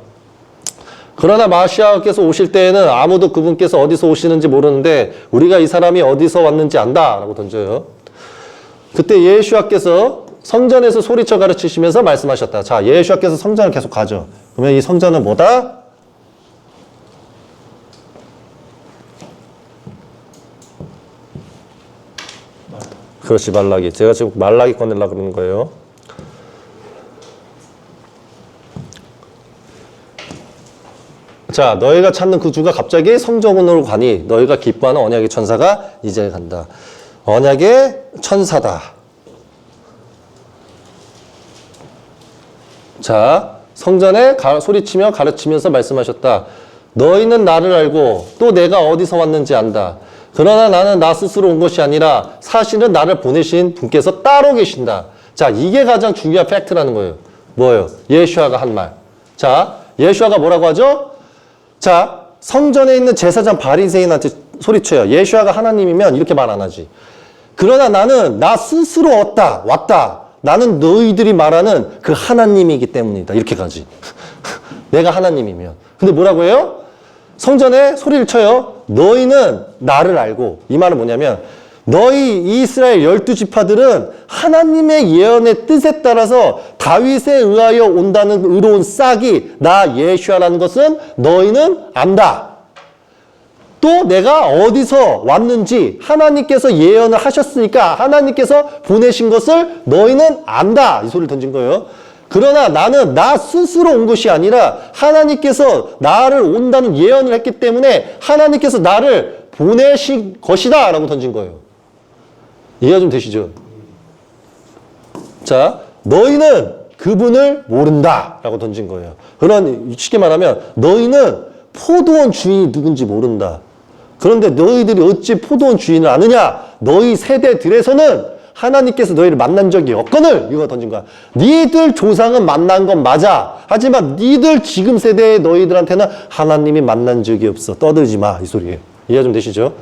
그러나 마시아께서 오실 때에는 아무도 그분께서 어디서 오시는지 모르는데 우리가 이 사람이 어디서 왔는지 안다라고 던져요. 그때 예수아께서 성전에서 소리쳐 가르치시면서 말씀하셨다. 자, 예수아께서 성전을 계속 가죠. 그러면 이 성전은 뭐다? 그렇지, 말라기. 제가 지금 말라기 꺼내려고 그러는 거예요. 자, 너희가 찾는 그 주가 갑자기 성전으로 가니 너희가 기뻐하는 언약의 천사가 이제 간다. 언약의 천사다. 자, 성전에 소리치며 가르치면서 말씀하셨다. 너희는 나를 알고 또 내가 어디서 왔는지 안다. 그러나 나는 나 스스로 온 것이 아니라 사실은 나를 보내신 분께서 따로 계신다. 자, 이게 가장 중요한 팩트라는 거예요. 뭐예요? 예수아가 한 말. 자, 예수아가 뭐라고 하죠? 자, 성전에 있는 제사장 바리새인한테 소리쳐요. 예수아가 하나님이면 이렇게 말 안 하지. 그러나 나는 나 스스로 왔다. 나는 너희들이 말하는 그 하나님이기 때문이다. 이렇게 가지. 내가 하나님이면. 근데 뭐라고 해요? 성전에 소리를 쳐요. 너희는 나를 알고. 이 말은 뭐냐면 너희 이스라엘 12지파들은 하나님의 예언의 뜻에 따라서 다윗에 의하여 온다는 의로운 싹이 나 예수아라는 것은 너희는 안다. 또 내가 어디서 왔는지 하나님께서 예언을 하셨으니까 하나님께서 보내신 것을 너희는 안다. 이 소리를 던진 거예요. 그러나 나는 나 스스로 온 것이 아니라 하나님께서 나를 온다는 예언을 했기 때문에 하나님께서 나를 보내신 것이다 라고 던진 거예요. 이해가 좀 되시죠? 자, 너희는 그분을 모른다 라고 던진 거예요. 그런 쉽게 말하면 너희는 포도원 주인이 누군지 모른다. 그런데 너희들이 어찌 포도원 주인을 아느냐? 너희 세대들에서는 하나님께서 너희를 만난 적이 없거늘 이거 던진 거야. 니들 조상은 만난 건 맞아. 하지만 니들 지금 세대의 너희들한테는 하나님이 만난 적이 없어. 떠들지 마. 이 소리예요. 이해 좀 되시죠?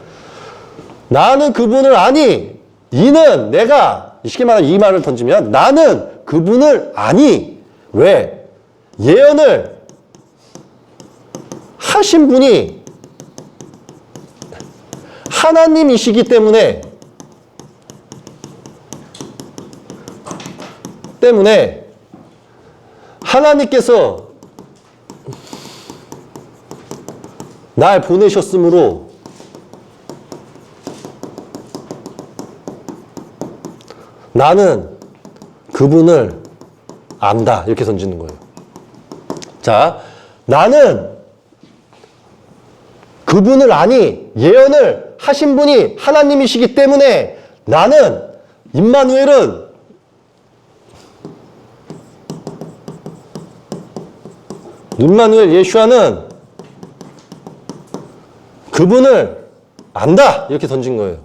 나는 그분을 아니. 이는 내가 쉽게 말하면 이 말을 던지면 나는 그분을 아니. 왜? 예언을 하신 분이 하나님이시기 때문에 하나님께서 날 보내셨으므로 나는 그분을 안다. 이렇게 던지는 거예요. 자, 나는 그분을 아니. 예언을 하신 분이 하나님이시기 때문에 나는 임마누엘은 예수아는 그분을 안다. 이렇게 던진 거예요.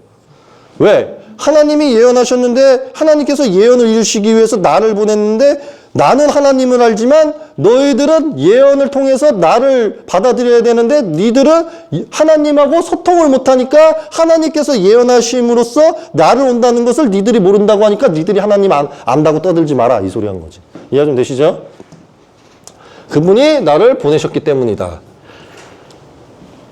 왜? 하나님이 예언하셨는데 하나님께서 예언을 이루시기 위해서 나를 보냈는데 나는 하나님을 알지만 너희들은 예언을 통해서 나를 받아들여야 되는데 니들은 하나님하고 소통을 못하니까 하나님께서 예언하심으로써 나를 온다는 것을 니들이 모른다고 하니까 니들이 하나님 안다고 떠들지 마라. 이 소리 한 거지. 이해 좀 되시죠? 그분이 나를 보내셨기 때문이다.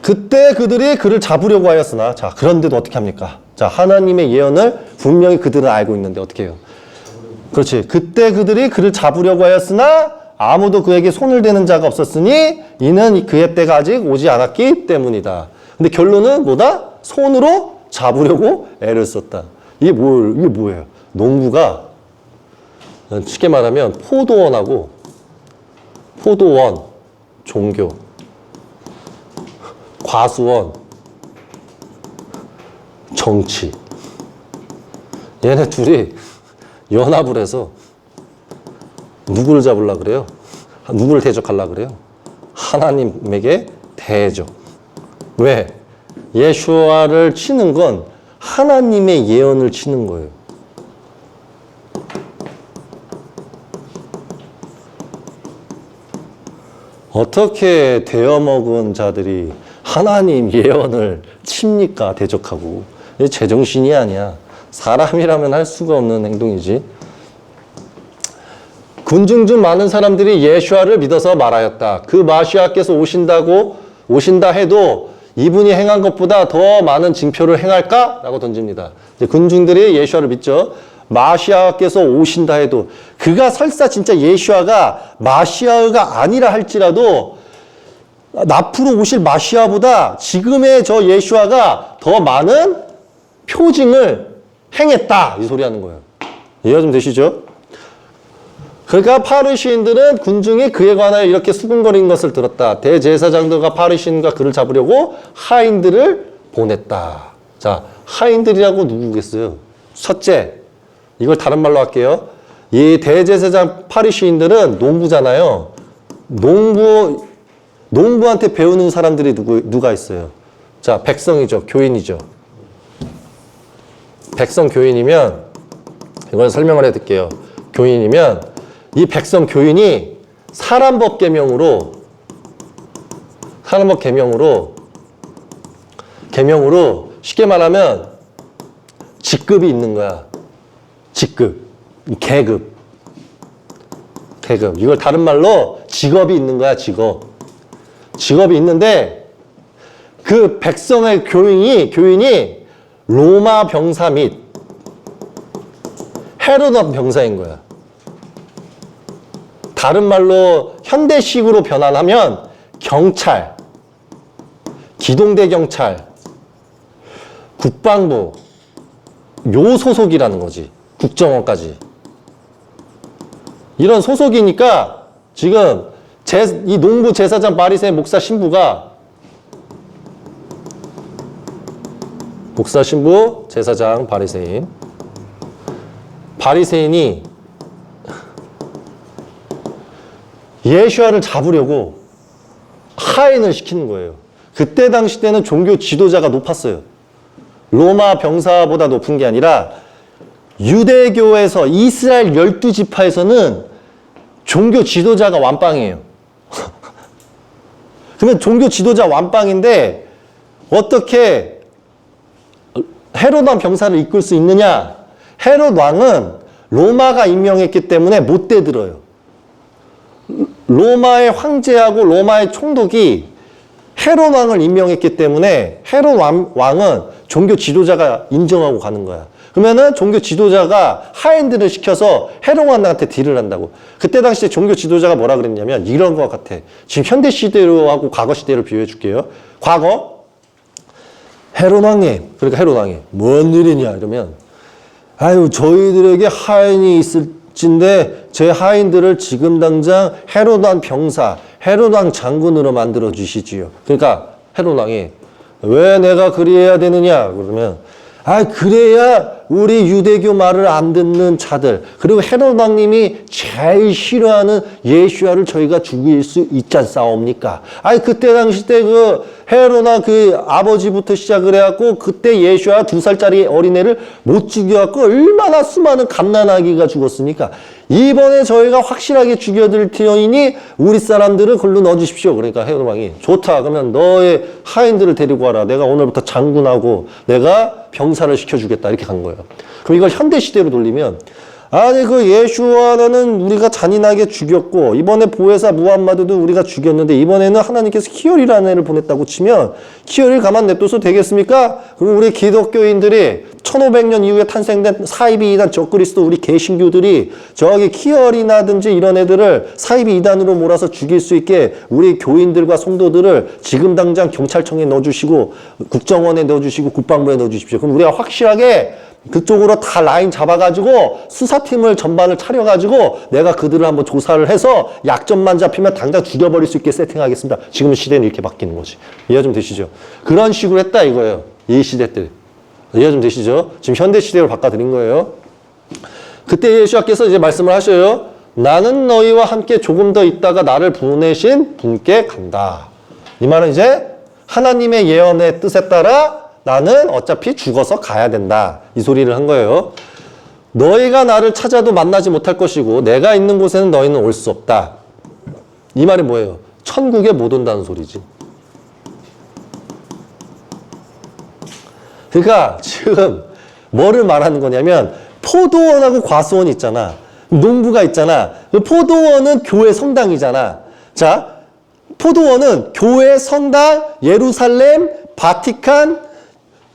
그때 그들이 그를 잡으려고 하였으나 자 그런데도 어떻게 합니까? 자 하나님의 예언을 분명히 그들은 알고 있는데 어떻게 해요? 그렇지. 그때 그들이 그를 잡으려고 하였으나 아무도 그에게 손을 대는 자가 없었으니 이는 그의 때가 아직 오지 않았기 때문이다. 근데 결론은 뭐다? 손으로 잡으려고 애를 썼다. 이게 뭐예요? 농부가 쉽게 말하면 포도원, 종교, 과수원, 정치. 얘네 둘이 연합을 해서 누구를 잡으려고 그래요? 누구를 대적하려고 그래요? 하나님에게 대적. 왜? 예수아를 치는 건 하나님의 예언을 치는 거예요. 어떻게 되어먹은 자들이 하나님 예언을 칩니까? 대적하고. 이게 제정신이 아니야. 사람이라면 할 수가 없는 행동이지. 군중 중 많은 사람들이 예수아를 믿어서 말하였다. 그 마시아께서 오신다 해도 이분이 행한 것보다 더 많은 징표를 행할까? 라고 던집니다. 이제 군중들이 예수아를 믿죠. 마시아께서 오신다 해도 그가 설사 진짜 예수아가 마시아가 아니라 할지라도 앞으로 오실 마시아보다 지금의 저 예수아가 더 많은 표징을 행했다. 이 소리 하는 거예요. 이해가 좀 되시죠? 그러니까 파르시인들은 군중이 그에 관하여 이렇게 수군거리는 것을 들었다. 대제사장들과 파르시인과 그를 잡으려고 하인들을 보냈다. 자, 하인들이라고 누구겠어요? 첫째, 이걸 다른 말로 할게요. 이 대제사장 파리시인들은 농부잖아요. 농부한테 배우는 사람들이 누가 있어요? 자, 백성이죠. 교인이죠. 백성 교인이면, 이걸 설명을 해드릴게요. 교인이면, 이 백성 교인이 사람법 계명으로 쉽게 말하면 직급이 있는 거야. 직급, 계급. 이걸 다른 말로 직업이 있는 거야, 직업이 있는데 그 백성의 교인이 로마 병사 및 헤로다 병사인 거야. 다른 말로 현대식으로 변환하면 경찰, 기동대 경찰, 국방부 요 소속이라는 거지. 국정원까지. 이런 소속이니까 지금 이 농부 제사장 바리새인 목사 신부가 목사 신부 제사장 바리새인이 예수아를 잡으려고 하인을 시키는 거예요. 그때 당시 때는 종교 지도자가 높았어요. 로마 병사보다 높은 게 아니라 유대교에서 이스라엘 12지파에서는 종교 지도자가 완빵이에요. 그러면 종교 지도자 완빵인데 어떻게 헤롯 왕 병사를 이끌 수 있느냐? 헤롯 왕은 로마가 임명했기 때문에 못 대들어요. 로마의 황제하고 로마의 총독이 헤롯 왕을 임명했기 때문에 헤롯 왕은 종교 지도자가 인정하고 가는 거야. 그러면은 종교 지도자가 하인들을 시켜서 헤롯 왕한테 딜을 한다고. 그때 당시에 종교 지도자가 뭐라 그랬냐면 이런 것 같아. 지금 현대 시대로 하고 과거 시대를 비유해 줄게요. 과거 헤롯 왕님, 그러니까 헤롯 왕이 뭔 일이냐 이러면 아유 저희들에게 하인이 있을진데 제 하인들을 지금 당장 헤롯 왕 병사, 헤롯 왕 장군으로 만들어 주시지요. 그러니까 헤롯 왕이 왜 내가 그리해야 되느냐 그러면 그래야 우리 유대교 말을 안 듣는 자들 그리고 헤롯 왕님이 제일 싫어하는 예수아를 저희가 죽일 수 있지 않사옵니까? 그때 당시 때 그 헤롯 왕 그 아버지부터 시작을 해갖고 그때 예수아 2살짜리 어린애를 못 죽여갖고 얼마나 수많은 갓난아기가 죽었습니까? 이번에 저희가 확실하게 죽여드릴 테니 우리 사람들을 글로 넣어주십시오. 그러니까 헤롯 왕이 좋다. 그러면 너의 하인들을 데리고 와라. 내가 오늘부터 장군하고 내가 병사를 시켜주겠다. 이렇게 간 거예요. 그럼 이걸 현대 시대로 돌리면 아니 그 예수와는 우리가 잔인하게 죽였고 이번에 보혜사 무함마드도 우리가 죽였는데 이번에는 하나님께서 키열이라는 애를 보냈다고 치면 키열이를 가만 냅둬서 되겠습니까? 그리고 우리 기독교인들이 1500년 이후에 탄생된 사이비 이단 적그리스도 우리 개신교들이 저기 키열이나든지 이런 애들을 사이비 이단으로 몰아서 죽일 수 있게 우리 교인들과 성도들을 지금 당장 경찰청에 넣어주시고 국정원에 넣어주시고 국방부에 넣어주십시오. 그럼 우리가 확실하게 그쪽으로 다 라인 잡아가지고 수사팀을 전반을 차려가지고 내가 그들을 한번 조사를 해서 약점만 잡히면 당장 죽여버릴 수 있게 세팅하겠습니다. 지금 시대는 이렇게 바뀌는 거지. 이해 좀 되시죠? 그런 식으로 했다 이거예요. 이 시대 때. 이해 좀 되시죠? 지금 현대 시대로 바꿔드린 거예요. 그때 예수께서 이제 말씀을 하셔요. 나는 너희와 함께 조금 더 있다가 나를 보내신 분께 간다. 이 말은 이제 하나님의 예언의 뜻에 따라 나는 어차피 죽어서 가야 된다. 이 소리를 한 거예요. 너희가 나를 찾아도 만나지 못할 것이고 내가 있는 곳에는 너희는 올 수 없다. 이 말이 뭐예요? 천국에 못 온다는 소리지. 그러니까 지금 뭐를 말하는 거냐면 포도원하고 과수원이 있잖아. 농부가 있잖아. 그 포도원은 교회 성당이잖아. 자, 포도원은 교회 성당, 예루살렘, 바티칸,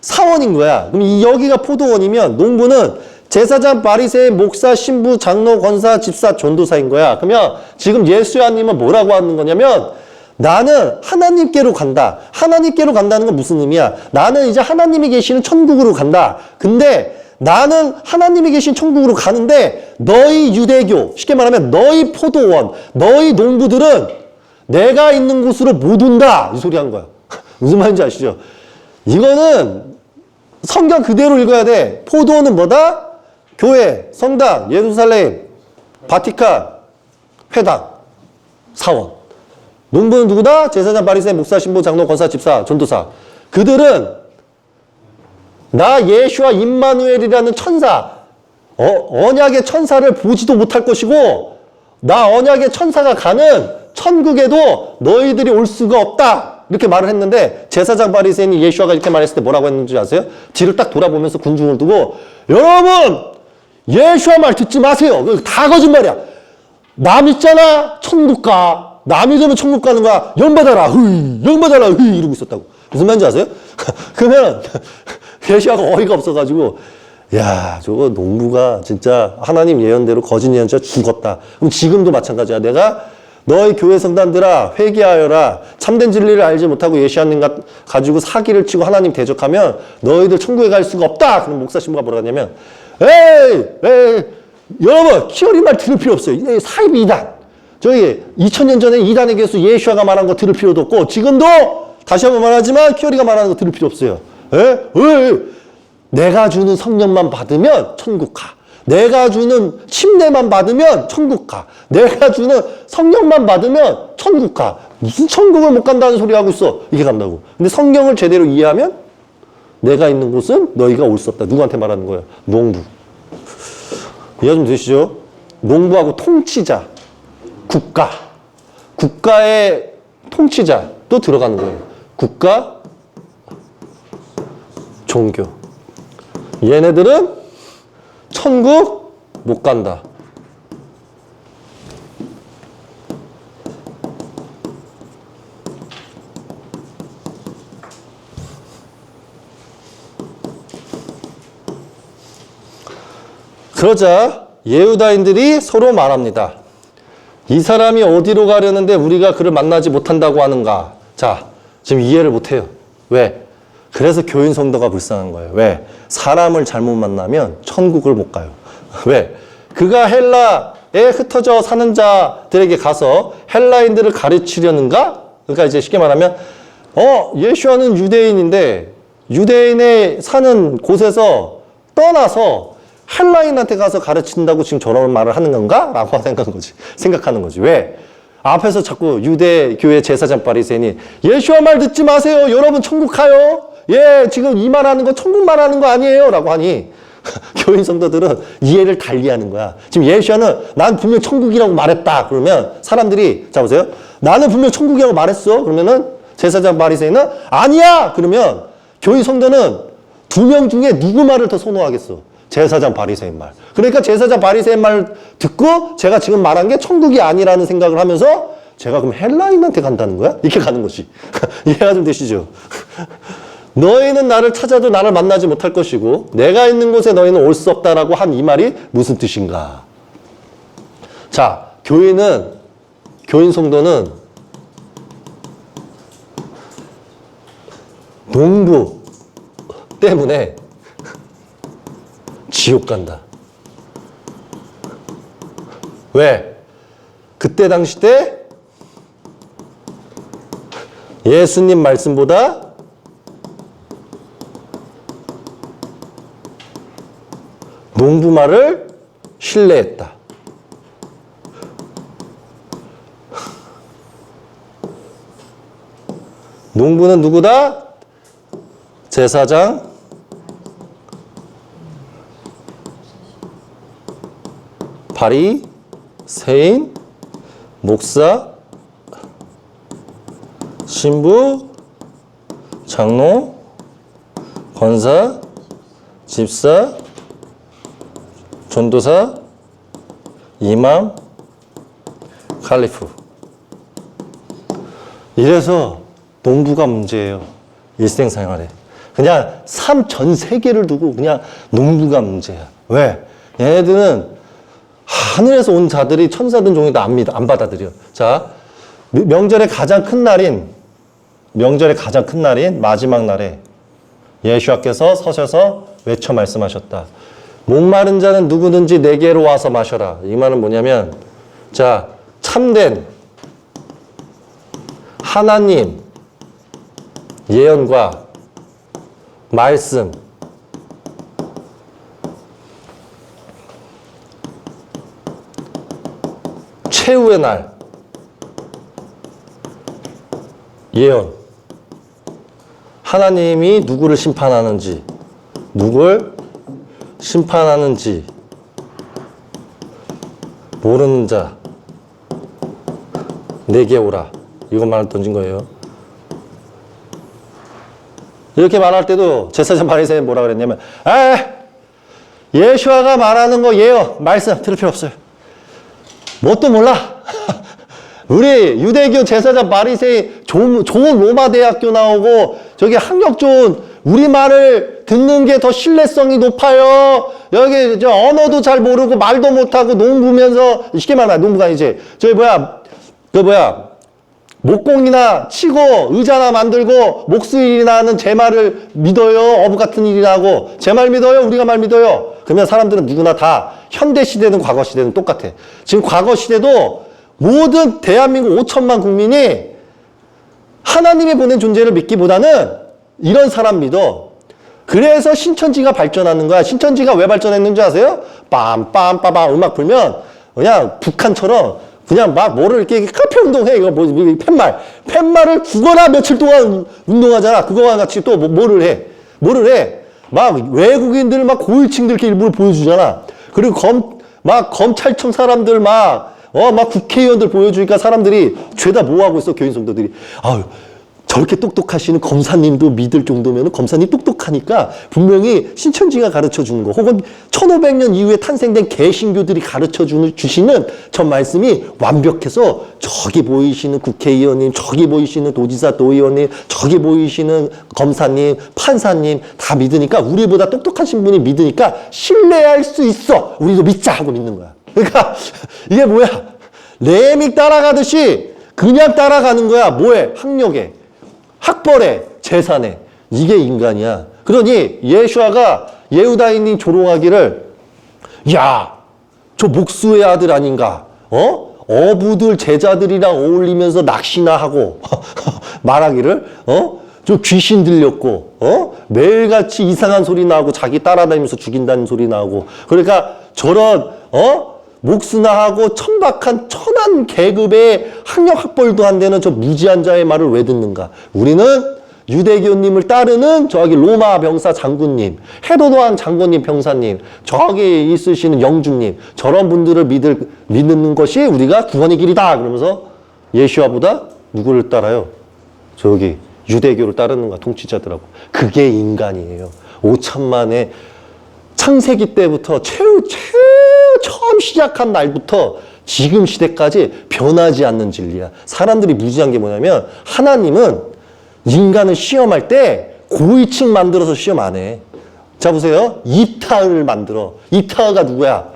사원인 거야. 그럼 여기가 포도원이면 농부는 제사장, 바리새인, 목사, 신부, 장로, 권사, 집사, 전도사인 거야. 그러면 지금 예수님은 뭐라고 하는 거냐면 나는 하나님께로 간다. 하나님께로 간다는 건 무슨 의미야? 나는 이제 하나님이 계시는 천국으로 간다. 근데 나는 하나님이 계신 천국으로 가는데 너희 유대교, 쉽게 말하면 너희 포도원, 너희 농부들은 내가 있는 곳으로 못 온다. 이 소리 한 거야. 무슨 말인지 아시죠? 이거는 성경 그대로 읽어야 돼. 포도원은 뭐다? 교회, 성당, 예루살렘, 바티칸, 회당, 사원. 농부는 누구다? 제사장, 바리새인, 목사, 신부, 장로, 권사, 집사, 전도사. 그들은 나 예수와 임마누엘이라는 천사, 언약의 천사를 보지도 못할 것이고 나 언약의 천사가 가는 천국에도 너희들이 올 수가 없다. 이렇게 말을 했는데 제사장 바리새인이 예수와가 이렇게 말했을 때 뭐라고 했는지 아세요? 뒤를 딱 돌아보면서 군중을 두고 여러분 예수와 말 듣지 마세요. 다 거짓말이야. 나 믿잖아 천국 가. 나 믿으면 천국 가는 거야. 영받아라. 영받아라. 이러고 있었다고. 무슨 말인지 아세요? 그러면 예수와가 어이가 없어가지고 야 저거 농부가 진짜 하나님 예언대로 거짓 예언자 죽었다. 그럼 지금도 마찬가지야. 내가 너희 교회 성단들아 회개하여라. 참된 진리를 알지 못하고 예수님 가지고 사기를 치고 하나님 대적하면 너희들 천국에 갈 수가 없다. 그럼 목사 신부가 뭐라고 하냐면 에이 여러분 키어리 말 들을 필요 없어요. 사이비 이단. 저기 2000년 전에 이단의 개수 예수아가 말한 거 들을 필요도 없고 지금도 다시 한번 말하지만 키어리가 말하는 거 들을 필요 없어요. 내가 주는 성령만 받으면 천국 가. 내가 주는 침례만 받으면 천국 가. 내가 주는 성령만 받으면 천국 가. 무슨 천국을 못 간다는 소리 하고 있어. 이게 간다고. 근데 성경을 제대로 이해하면 내가 있는 곳은 너희가 올 수 없다. 누구한테 말하는 거야? 농부. 이해 좀 되시죠? 농부하고 통치자. 국가. 국가의 통치자. 또 들어가는 거예요. 국가, 종교. 얘네들은 천국 못 간다. 그러자 예후다인들이 서로 말합니다. 이 사람이 어디로 가려는데 우리가 그를 만나지 못한다고 하는가? 자, 지금 이해를 못해요. 왜? 그래서 교인 성도가 불쌍한 거예요. 왜? 사람을 잘못 만나면 천국을 못 가요. 왜? 그가 헬라에 흩어져 사는 자들에게 가서 헬라인들을 가르치려는가? 그러니까 이제 쉽게 말하면 예수와는 유대인인데 유대인의 사는 곳에서 떠나서 헬라인한테 가서 가르친다고 지금 저런 말을 하는 건가? 라고 생각하는 거지. 왜? 앞에서 자꾸 유대교회 제사장 바리새인이 예수와 말 듣지 마세요. 여러분 천국 가요. 예, 지금 이 말하는 거 천국 말하는 거 아니에요. 라고 하니 교인 성도들은 이해를 달리하는 거야. 지금 예수야는 난 분명 천국이라고 말했다. 그러면 사람들이 자 보세요. 나는 분명 천국이라고 말했어. 그러면은 제사장 바리새인은 아니야. 그러면 교인 성도는 두 명 중에 누구 말을 더 선호하겠어? 제사장 바리새인 말. 그러니까 제사장 바리새인 말 듣고 제가 지금 말한 게 천국이 아니라는 생각을 하면서 제가 그럼 헬라인한테 간다는 거야? 이렇게 가는 거지. 이해가 좀 되시죠? 너희는 나를 찾아도 나를 만나지 못할 것이고 내가 있는 곳에 너희는 올 수 없다라고 한 이 말이 무슨 뜻인가? 자, 교인 성도는 농부 때문에 지옥 간다. 왜? 그때 당시 때 예수님 말씀보다 농부 말을 신뢰했다. 농부는 누구다? 제사장, 바리새인, 목사, 신부, 장로, 권사, 집사, 전도사, 이맘, 칼리프. 이래서 농부가 문제예요. 일생생활에. 그냥 삶 전 세계를 두고 그냥 농부가 문제야. 왜? 얘네들은 하늘에서 온 자들이 천사든 종이든 안 받아들여. 자, 명절의 가장 큰 날인 마지막 날에 예수께서 서셔서 외쳐 말씀하셨다. 목마른 자는 누구든지 내게로 와서 마셔라. 이 말은 뭐냐면, 자, 참된 하나님 예언과 말씀, 최후의 날 예언, 하나님이 누구를 심판하는지, 누굴 심판하는지 모르는 자 내게 오라. 이것만을 던진 거예요. 이렇게 말할 때도 제사장 바리새인 뭐라 그랬냐면, 예수아가 말하는 거 예요 말씀 들을 필요 없어요. 뭣도 몰라. 우리 유대교 제사장 바리새인 좋은 로마 대학교 나오고 저기 학력 좋은 우리 말을 듣는 게 더 신뢰성이 높아요. 여기 저 언어도 잘 모르고 말도 못하고 농부면서 쉽게 말하면 농부가 이제 저기 목공이나 치고 의자나 만들고 목수일이나 하는 제 말을 믿어요? 어부 같은 일이나 하고 제 말 믿어요? 우리가 말 믿어요? 그러면 사람들은 누구나 다 현대 시대든 과거 시대든 똑같아. 지금 과거 시대도 모든 대한민국 5천만 국민이 하나님이 보낸 존재를 믿기보다는 이런 사람 믿어. 그래서 신천지가 발전하는 거야. 신천지가 왜 발전했는지 아세요? 빰빰빠밤 음악 불면 그냥 북한처럼 그냥 막 뭐를 이렇게 카페 운동해. 이거 뭐 팻말을 죽어라 며칠 동안 운동하잖아. 그거와 같이 또 뭐를 해. 막 외국인들 막 고위층들 이렇게 일부러 보여주잖아. 그리고 검찰청 사람들 막 국회의원들 보여주니까 사람들이 죄다 뭐 하고 있어? 교인 성도들이. 아유, 저렇게 똑똑하시는 검사님도 믿을 정도면 검사님 똑똑하니까 분명히 신천지가 가르쳐 주는 거 혹은 1500년 이후에 탄생된 개신교들이 가르쳐 주시는 저 말씀이 완벽해서 저기 보이시는 국회의원님, 저기 보이시는 도지사, 도의원님, 저기 보이시는 검사님, 판사님 다 믿으니까 우리보다 똑똑하신 분이 믿으니까 신뢰할 수 있어. 우리도 믿자 하고 믿는 거야. 그러니까 이게 뭐야? 레믹 따라가듯이 그냥 따라가는 거야. 뭐에? 학력에. 학벌에, 재산에. 이게 인간이야. 그러니 예수아가 예후다인이 조롱하기를 야, 저 목수의 아들 아닌가? 어부들 제자들이랑 어울리면서 낚시나 하고 말하기를 저 귀신 들렸고 매일같이 이상한 소리 나고 자기 따라다니면서 죽인다는 소리 나고 그러니까 저런 목수나 하고 천박한 천한 계급의 학력 학벌도 안 되는 저 무지한 자의 말을 왜 듣는가? 우리는 유대교님을 따르는 저기 로마 병사 장군님, 헤로도 왕 장군님 병사님, 저기 있으시는 영주님, 저런 분들을 믿는 것이 우리가 구원의 길이다. 그러면서 예수와보다 누구를 따라요? 저기 유대교를 따르는 거야, 통치자들하고. 그게 인간이에요. 5천만의 창세기 때부터 처음 시작한 날부터 지금 시대까지 변하지 않는 진리야. 사람들이 무지한 게 뭐냐면 하나님은 인간을 시험할 때 고위층 만들어서 시험 안 해. 자 보세요. 이타을 만들어. 이타가 누구야?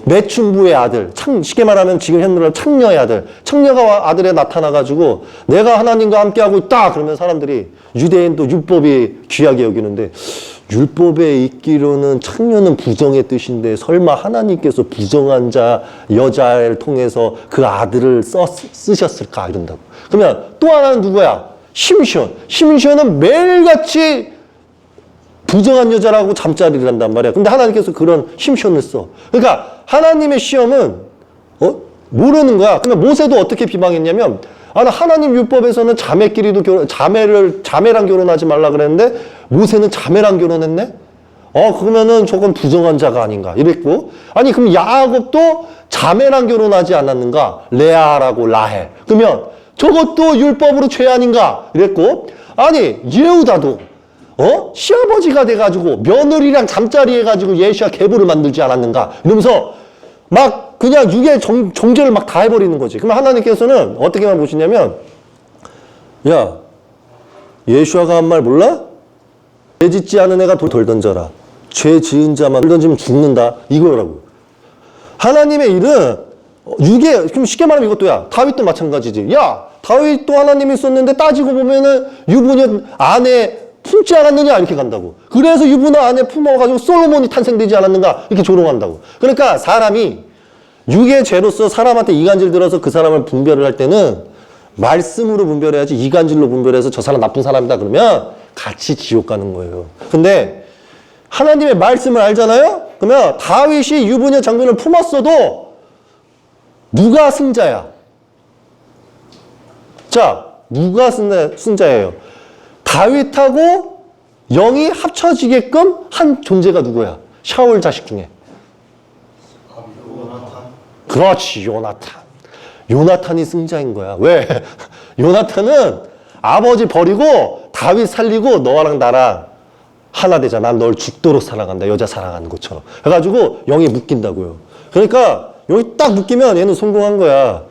매춘부의 아들. 쉽게 말하면 지금 현대로 창녀의 아들. 창녀가 아들에 나타나가지고 내가 하나님과 함께하고 있다. 그러면 사람들이 유대인도 율법이 귀하게 여기는데 율법에 있기로는 창녀는 부정의 뜻인데 설마 하나님께서 부정한 여자를 통해서 그 아들을 쓰셨을까 이런다고. 그러면 또 하나는 누구야? 심시온. 심시온은 매일같이 부정한 여자라고 잠자리를 한단 말이야. 근데 하나님께서 그런 심시온을 써. 그러니까 하나님의 시험은 모르는 거야. 그러면 모세도 어떻게 비방했냐면 하나님 율법에서는 자매끼리도 자매랑 결혼하지 말라 그랬는데 모세는 자매랑 결혼했네? 그러면은 저건 부정한 자가 아닌가 이랬고, 아니 그럼 야곱도 자매랑 결혼하지 않았는가? 레아라고 라헬. 그러면 저것도 율법으로 죄 아닌가? 이랬고, 아니 예후다도 시아버지가 돼가지고 며느리랑 잠자리 해가지고 예시와 계보를 만들지 않았는가? 이러면서 막 그냥 육의 정죄를 막 다 해버리는 거지. 그럼 하나님께서는 어떻게만 보시냐면, 야 예수아가 한 말 몰라? 죄 짓지 않은 애가 돌 던져라. 죄 지은 자만 돌 던지면 죽는다. 이거라고. 하나님의 일은 그럼 쉽게 말하면 이것도야. 다윗도 마찬가지지. 야 다윗도 하나님이 썼는데 따지고 보면은 유부녀 아내 품지 않았느냐 이렇게 간다고. 그래서 유부녀 아내 품어가지고 솔로몬이 탄생되지 않았는가 이렇게 조롱한다고. 그러니까 사람이 육의 죄로서 사람한테 이간질 들어서 그 사람을 분별을 할 때는 말씀으로 분별해야지, 이간질로 분별해서 저 사람 나쁜 사람이다 그러면 같이 지옥 가는 거예요. 근데 하나님의 말씀을 알잖아요? 그러면 다윗이 유부녀 장군을 품었어도 누가 승자야? 자, 누가 승자예요? 다윗하고 영이 합쳐지게끔 한 존재가 누구야? 샤울 자식 중에. 그렇지, 요나탄. 요나탄이 승자인 거야. 왜? 요나탄은 아버지 버리고 다윗 살리고 너랑 나랑 하나 되자. 난 널 죽도록 사랑한다. 여자 사랑하는 것처럼. 해가지고 영이 묶인다고요. 그러니까 여기 딱 묶이면 얘는 성공한 거야.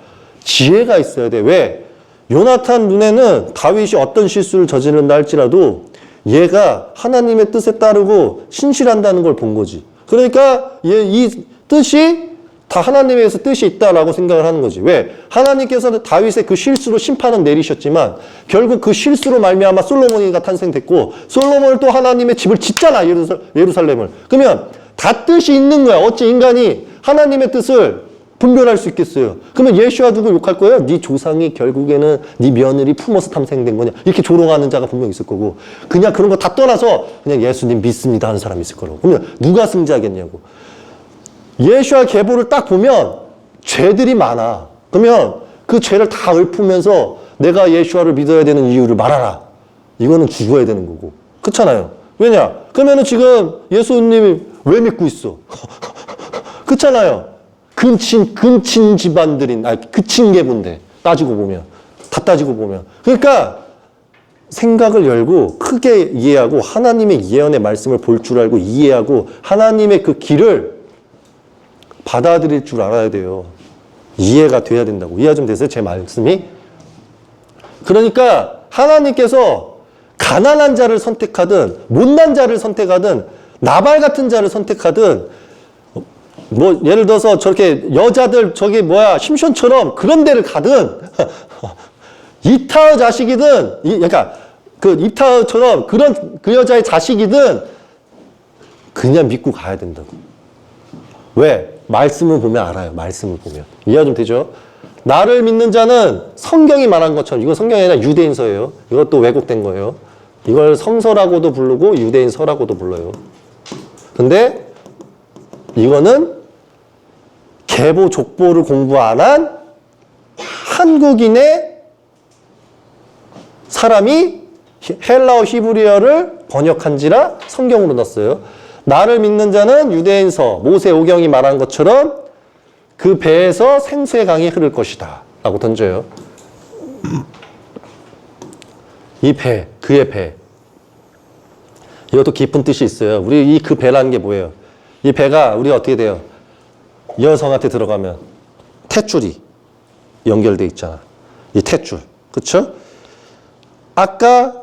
지혜가 있어야 돼. 왜? 요나탄 눈에는 다윗이 어떤 실수를 저지른다 할지라도 얘가 하나님의 뜻에 따르고 신실한다는 걸 본 거지. 그러니까 이 뜻이 다 하나님에 의해서 뜻이 있다라고 생각을 하는 거지. 왜? 하나님께서는 다윗의 그 실수로 심판은 내리셨지만 결국 그 실수로 말미암아 솔로몬이가 탄생됐고 솔로몬을 또 하나님의 집을 짓잖아. 예루살렘을. 그러면 다 뜻이 있는 거야. 어찌 인간이 하나님의 뜻을 분별할 수 있겠어요. 그러면 예수와 두고 욕할 거예요? 네 조상이 결국에는 네 며느리 품어서 탐생된 거냐? 이렇게 조롱하는 자가 분명 있을 거고, 그냥 그런 거 다 떠나서 그냥 예수님 믿습니다 하는 사람이 있을 거라고. 그러면 누가 승자겠냐고. 예수와 계보를 딱 보면 죄들이 많아. 그러면 그 죄를 다 읊으면서 내가 예수와를 믿어야 되는 이유를 말하라. 이거는 죽어야 되는 거고. 그렇잖아요. 왜냐? 그러면은 지금 예수님이 왜 믿고 있어? 그렇잖아요. 근친 집안들인, 그친 계보인데, 따지고 보면. 다 따지고 보면. 그러니까, 생각을 열고, 크게 이해하고, 하나님의 예언의 말씀을 볼 줄 알고, 이해하고, 하나님의 그 길을 받아들일 줄 알아야 돼요. 이해가 돼야 된다고. 이해가 좀 되세요? 제 말씀이? 그러니까, 하나님께서 가난한 자를 선택하든, 못난 자를 선택하든, 나발 같은 자를 선택하든, 예를 들어서 저렇게 여자들 심션처럼 그런 데를 가든, 이타의 자식이든, 그러니까 그 이타처럼 그 여자의 자식이든, 그냥 믿고 가야 된다고. 왜? 말씀을 보면 알아요. 말씀을 보면. 이해가 좀 되죠? 나를 믿는 자는 성경이 말한 것처럼, 이건 성경이 아니라 유대인서예요. 이것도 왜곡된 거예요. 이걸 성서라고도 부르고 유대인서라고도 불러요. 근데 이거는 계보 족보를 공부 안 한 한국인의 사람이 헬라어 히브리어를 번역한지라 성경으로 넣었어요. 나를 믿는 자는 유대인서 모세 오경이 말한 것처럼 그 배에서 생수의 강이 흐를 것이다 라고 던져요. 이 배, 그의 배. 이것도 깊은 뜻이 있어요. 우리 그 배라는 게 뭐예요? 이 배가 우리 어떻게 돼요? 여성한테 들어가면 탯줄이 연결돼 있잖아. 이 탯줄. 그쵸? 아까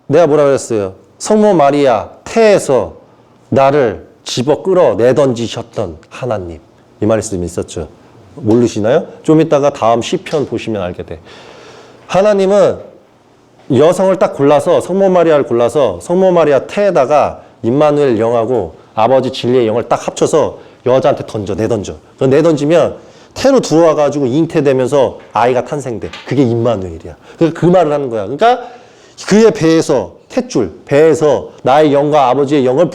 내가 뭐라 그랬어요? 성모 마리아 태에서 나를 집어 끌어 내던지셨던 하나님. 이 말씀이 있었죠. 모르시나요? 좀 이따가 다음 시편 보시면 알게 돼. 하나님은 여성을 딱 골라서 성모 마리아를 골라서 성모 마리아 태에다가 임마누엘 영하고 아버지 진리의 영을 딱 합쳐서 여자한테 내던져. 내던지면 태로 들어와가지고 잉태되면서 아이가 탄생돼. 그게 임마누엘이야. 그러니까 그 말을 하는 거야. 그러니까 그의 배에서 탯줄, 배에서 나의 영과 아버지의 영을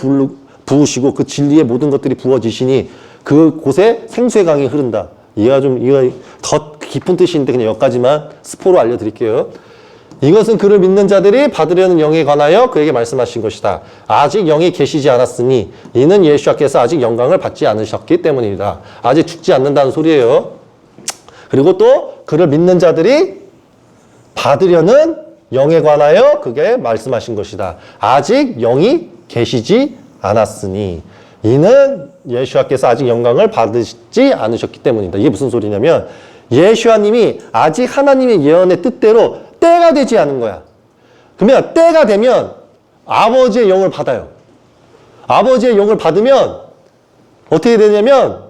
부으시고 그 진리의 모든 것들이 부어지시니 그곳에 생수의 강이 흐른다. 이거 더 깊은 뜻인데 그냥 여기까지만 스포로 알려드릴게요. 이것은 그를 믿는 자들이 받으려는 영에 관하여 그에게 말씀하신 것이다. 아직 영이 계시지 않았으니 이는 예수께서 아직 영광을 받지 않으셨기 때문이다. 아직 죽지 않는다는 소리예요. 그리고 또 그를 믿는 자들이 받으려는 영에 관하여 그게 말씀하신 것이다. 아직 영이 계시지 않았으니 이는 예수께서 아직 영광을 받지 않으셨기 때문이다. 이게 무슨 소리냐면 예수님이 아직 하나님의 예언의 뜻대로 때가 되지 않은 거야. 그러면 때가 되면 아버지의 영을 받아요. 아버지의 영을 받으면 어떻게 되냐면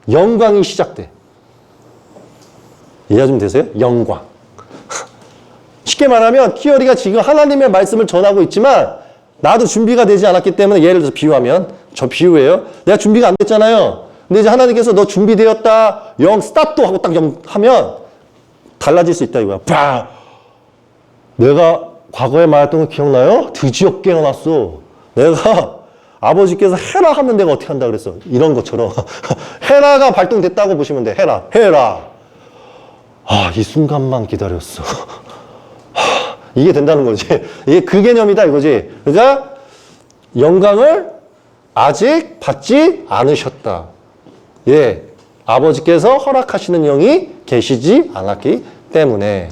영광이 시작돼. 이해 좀 되세요? 영광. 쉽게 말하면 키어리가 지금 하나님의 말씀을 전하고 있지만 나도 준비가 되지 않았기 때문에 예를 들어서 비유하면 저 비유예요. 내가 준비가 안 됐잖아요. 근데 이제 하나님께서 너 준비되었다. 영 스탑도 하고 딱 영 하면 달라질 수 있다 이거야. 빠! 내가 과거에 말했던 거 기억나요? 드디어 깨어났어. 내가 아버지께서 헤라 하면 내가 어떻게 한다 그랬어. 이런 것처럼 헤라가 발동됐다고 보시면 돼. 헤라. 아, 이 순간만 기다렸어. 이게 된다는 거지. 이게 그 개념이다 이거지. 그러니까 영광을 아직 받지 않으셨다. 예, 아버지께서 허락하시는 영이 계시지 않았기 때문에.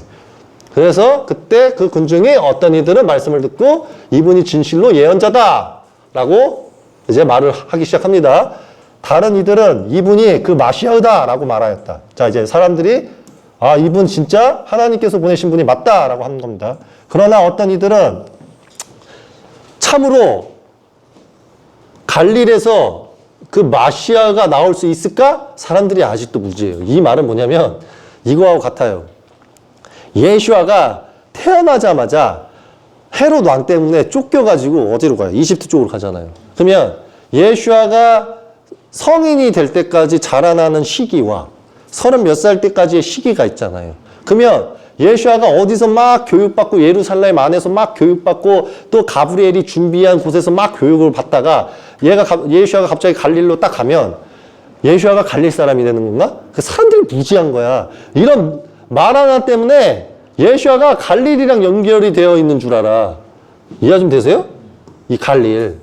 그래서 그때 그 군중이 어떤 이들은 말씀을 듣고 이분이 진실로 예언자다 라고 이제 말을 하기 시작합니다. 다른 이들은 이분이 그 마시아다 라고 말하였다. 자, 이제 사람들이 아, 이분 진짜 하나님께서 보내신 분이 맞다 라고 하는 겁니다. 그러나 어떤 이들은 참으로 갈릴에서 그 마시아가 나올 수 있을까? 사람들이 아직도 무지해요. 이 말은 뭐냐면 이거하고 같아요. 예수아가 태어나자마자 헤롯 왕 때문에 쫓겨가지고 어디로 가요? 이집트 쪽으로 가잖아요. 그러면 예수아가 성인이 될 때까지 자라나는 시기와 30몇 살 때까지의 시기가 있잖아요. 그러면 예수아가 어디서 막 교육받고 예루살렘 안에서 막 교육받고 또 가브리엘이 준비한 곳에서 막 교육을 받다가 예수아가 갑자기 갈릴로 딱 가면 예수아가 갈릴 사람이 되는 건가? 그 사람들이 무지한 거야. 이런 말 하나 때문에 예수아가 갈릴이랑 연결이 되어 있는 줄 알아. 이해 좀 되세요? 이 갈릴.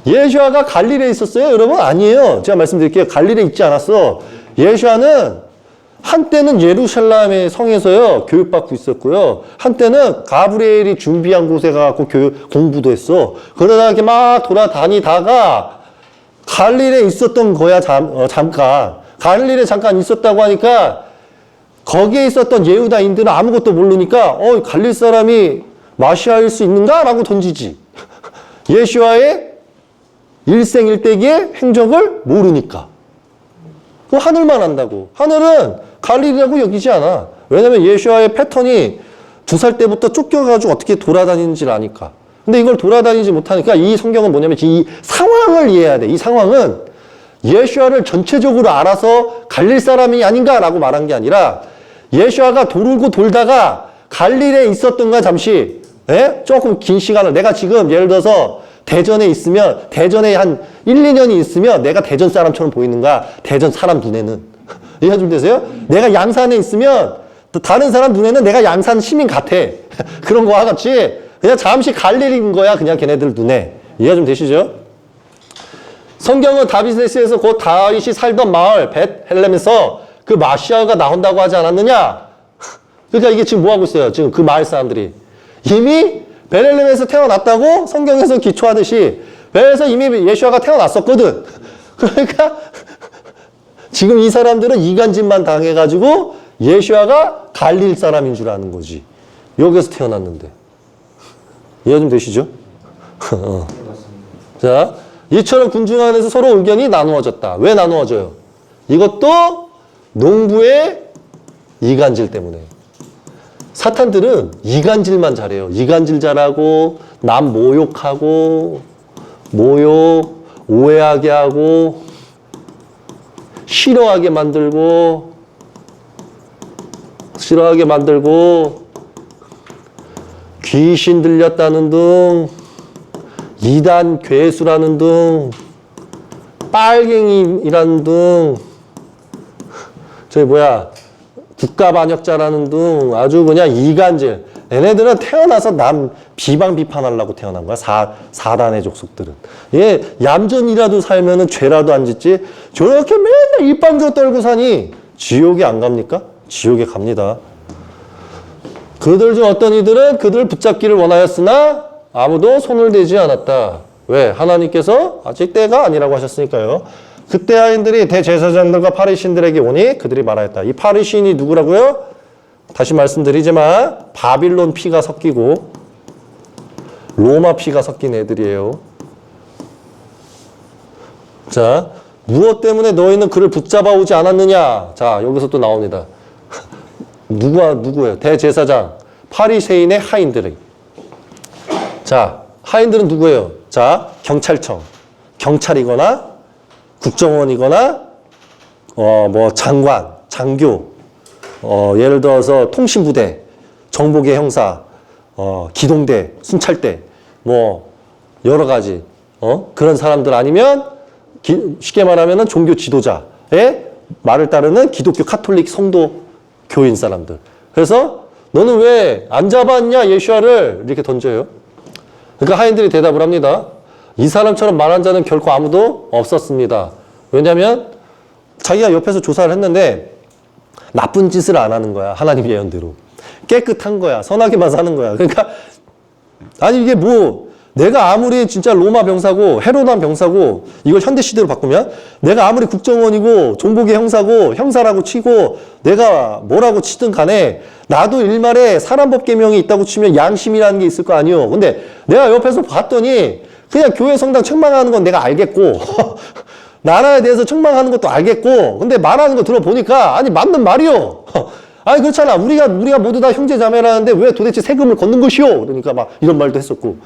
예수아가 갈릴에 있었어요? 여러분? 아니에요. 제가 말씀드릴게요. 갈릴에 있지 않았어. 예수아는 한때는 예루살렘의 성에서요 교육받고 있었고요. 한때는 가브리엘이 준비한 곳에 가서 공부도 했어. 그러다가 이렇게 막 돌아다니다가 갈릴에 있었던 거야. 잠깐. 갈릴에 잠깐 있었다고 하니까 거기에 있었던 예후다인들은 아무것도 모르니까 갈릴 사람이 마시아일 수 있는가? 라고 던지지. 예수아의 일생일대기의 행적을 모르니까. 그 하늘만 안다고. 하늘은 갈릴이라고 여기지 않아. 왜냐면 예수아의 패턴이 2살 때부터 쫓겨가지고 어떻게 돌아다니는지를 아니까. 근데 이걸 돌아다니지 못하니까 이 성경은 뭐냐면 이 상황을 이해해야 돼. 이 상황은 예수아를 전체적으로 알아서 갈릴 사람이 아닌가라고 말한 게 아니라 예수아가 돌고 돌다가 갈릴에 있었던가 잠시 조금 긴 시간을 내가 지금 예를 들어서 대전에 있으면 대전에 한 1, 2년이 있으면 내가 대전 사람처럼 보이는가? 대전 사람 눈에는. 이해 좀 되세요? 내가 양산에 있으면 다른 사람 눈에는 내가 양산 시민 같아. 그런 거와 같이 그냥 잠시 갈릴인 거야. 그냥 걔네들 눈에. 이해가 좀 되시죠? 성경은 다비데스에서 곧 다윗이 살던 마을 벳헬렘에서 그 마시아가 나온다고 하지 않았느냐? 그러니까 이게 지금 뭐 하고 있어요? 지금 그 마을 사람들이 이미 벳헬렘에서 태어났다고 성경에서 기초하듯이 벳에서 이미 예수아가 태어났었거든. 그러니까 지금 이 사람들은 이간질만 당해가지고 예수아가 갈릴 사람인 줄 아는 거지. 여기서 태어났는데. 이해 좀 되시죠? 자, 이처럼 군중 안에서 서로 의견이 나누어졌다. 왜 나누어져요? 이것도 농부의 이간질 때문에. 사탄들은 이간질만 잘해요. 이간질 잘하고 남 모욕하고 모욕, 오해하게 하고 싫어하게 만들고 귀신 들렸다는 등 이단 괴수라는 등 빨갱이라는 등 저기 뭐야 국가반역자라는 등 아주 그냥 이간질. 얘네들은 태어나서 남 비방비판하려고 태어난 거야. 사단의 족속들은. 얘 얌전이라도 살면은 죄라도 안 짓지. 저렇게 맨날 일방적으로 떨고 사니 지옥에 안 갑니까? 지옥에 갑니다. 그들 중 어떤 이들은 그들을 붙잡기를 원하였으나 아무도 손을 대지 않았다. 왜? 하나님께서 아직 때가 아니라고 하셨으니까요. 그때 하인들이 대제사장들과 파리신들에게 오니 그들이 말하였다. 이 파리신이 누구라고요? 다시 말씀드리지만 바빌론 피가 섞이고 로마 피가 섞인 애들이에요. 자, 무엇 때문에 너희는 그를 붙잡아 오지 않았느냐? 자, 여기서 또 나옵니다. 누구예요? 대제사장, 파리새인의 하인들이. 자, 하인들은 누구예요? 자, 경찰청, 경찰이거나 국정원이거나 뭐 장관, 장교, 예를 들어서 통신부대, 정보계 형사, 기동대, 순찰대, 뭐 여러 가지 그런 사람들 아니면 쉽게 말하면은 종교 지도자의 말을 따르는 기독교 카톨릭 성도 교인 사람들. 그래서 너는 왜 안 잡았냐 예수아를 이렇게 던져요. 그러니까 하인들이 대답을 합니다. 이 사람처럼 말한 자는 결코 아무도 없었습니다. 왜냐하면 자기가 옆에서 조사를 했는데 나쁜 짓을 안 하는 거야. 하나님 예언대로. 깨끗한 거야. 선하게만 사는 거야. 그러니까 아니 이게 뭐 내가 아무리 진짜 로마 병사고 헤로단 병사고 이걸 현대시대로 바꾸면 내가 아무리 국정원이고 정보계 형사고 형사라고 치고 내가 뭐라고 치든 간에 나도 일말에 사람법 계명이 있다고 치면 양심이라는 게 있을 거 아니에요. 근데 내가 옆에서 봤더니 그냥 교회 성당 책망하는 건 내가 알겠고 나라에 대해서 책망하는 것도 알겠고 근데 말하는 거 들어보니까 아니 맞는 말이요. 아니 그렇잖아. 우리가 모두 다 형제 자매라는데 왜 도대체 세금을 걷는 것이오? 그러니까 막 이런 말도 했었고,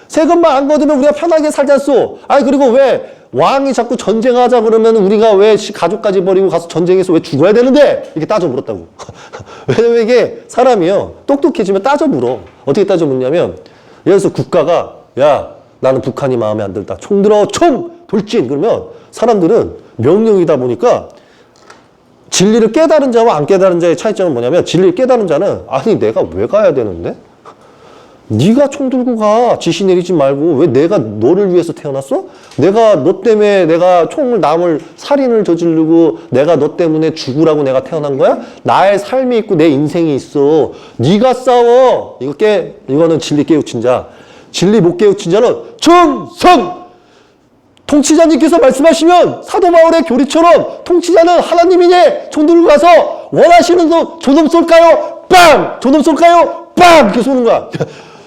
세금만 안 걷으면 우리가 편하게 살잖소. 아니 그리고 왜 왕이 자꾸 전쟁하자 그러면 우리가 왜 가족까지 버리고 가서 전쟁해서 왜 죽어야 되는데? 이렇게 따져 물었다고. 왜냐면 이게 사람이요 똑똑해지면 따져 물어. 어떻게 따져 묻냐면 예를 들어서 국가가 야 나는 북한이 마음에 안 들다. 총 들어 총 돌진 그러면 사람들은 명령이다 보니까. 진리를 깨달은 자와 안 깨달은 자의 차이점은 뭐냐면 진리를 깨달은 자는 아니 내가 왜 가야 되는데? 네가 총 들고 가. 지시 내리지 말고 왜 내가 너를 위해서 태어났어? 내가 너 때문에 내가 총을 남을 살인을 저지르고 내가 너 때문에 죽으라고 내가 태어난 거야? 나의 삶이 있고 내 인생이 있어. 네가 싸워. 이거는 진리 깨우친 자. 진리 못 깨우친 자는 충성! 통치자님께서 말씀하시면 사도 바울의 교리처럼 통치자는 하나님이니 총 들고 가서 원하시는 저놈 쏠까요? 빵! 저놈 쏠까요? 빵! 이렇게 쏘는 거야.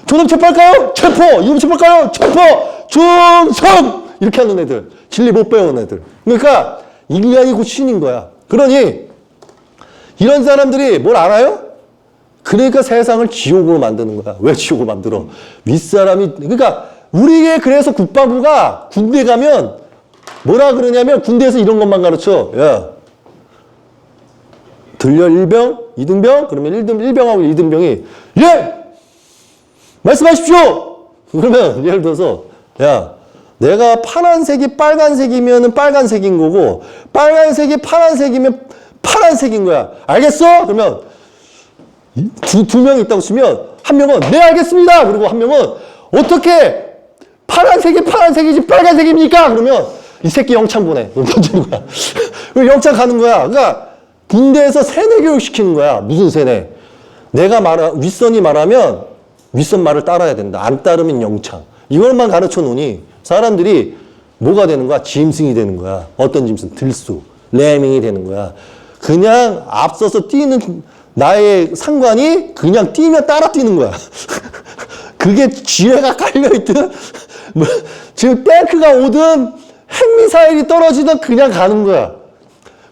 저놈 체포할까요? 체포! 이놈 체포할까요? 체포! 충성! 이렇게 하는 애들. 진리 못 배운 애들. 그러니까 인간이 곧 신인 거야. 그러니 이런 사람들이 뭘 알아요? 그러니까 세상을 지옥으로 만드는 거야. 왜 지옥으로 만들어? 윗사람이 그러니까 우리의 그래서 국방부가 군대 가면 뭐라 그러냐면 군대에서 이런 것만 가르쳐. 야, 들려 1병, 2등병? 그러면 1병하고 2등병이 예! 말씀하십시오! 그러면 예를 들어서 야, 내가 파란색이 빨간색이면 빨간색인 거고 빨간색이 파란색이면 파란색인 거야. 알겠어? 그러면 두 명 있다고 치면 한 명은 네 알겠습니다. 그리고 한 명은 어떻게 파란색이지 빨간색입니까? 그러면 이 새끼 영창 보내. 던지는 거야. 영창 가는 거야. 그러니까 군대에서 세뇌 교육 시키는 거야. 무슨 세뇌? 윗선이 말하면 윗선 말을 따라야 된다. 안 따르면 영창. 이것만 가르쳐 놓으니 사람들이 뭐가 되는 거야? 짐승이 되는 거야. 어떤 짐승? 들소, 레밍이 되는 거야. 그냥 앞서서 뛰는 나의 상관이 그냥 뛰면 따라 뛰는 거야. 그게 지뢰가 깔려있든 지금 탱크가 오든 핵미사일이 떨어지든 그냥 가는 거야.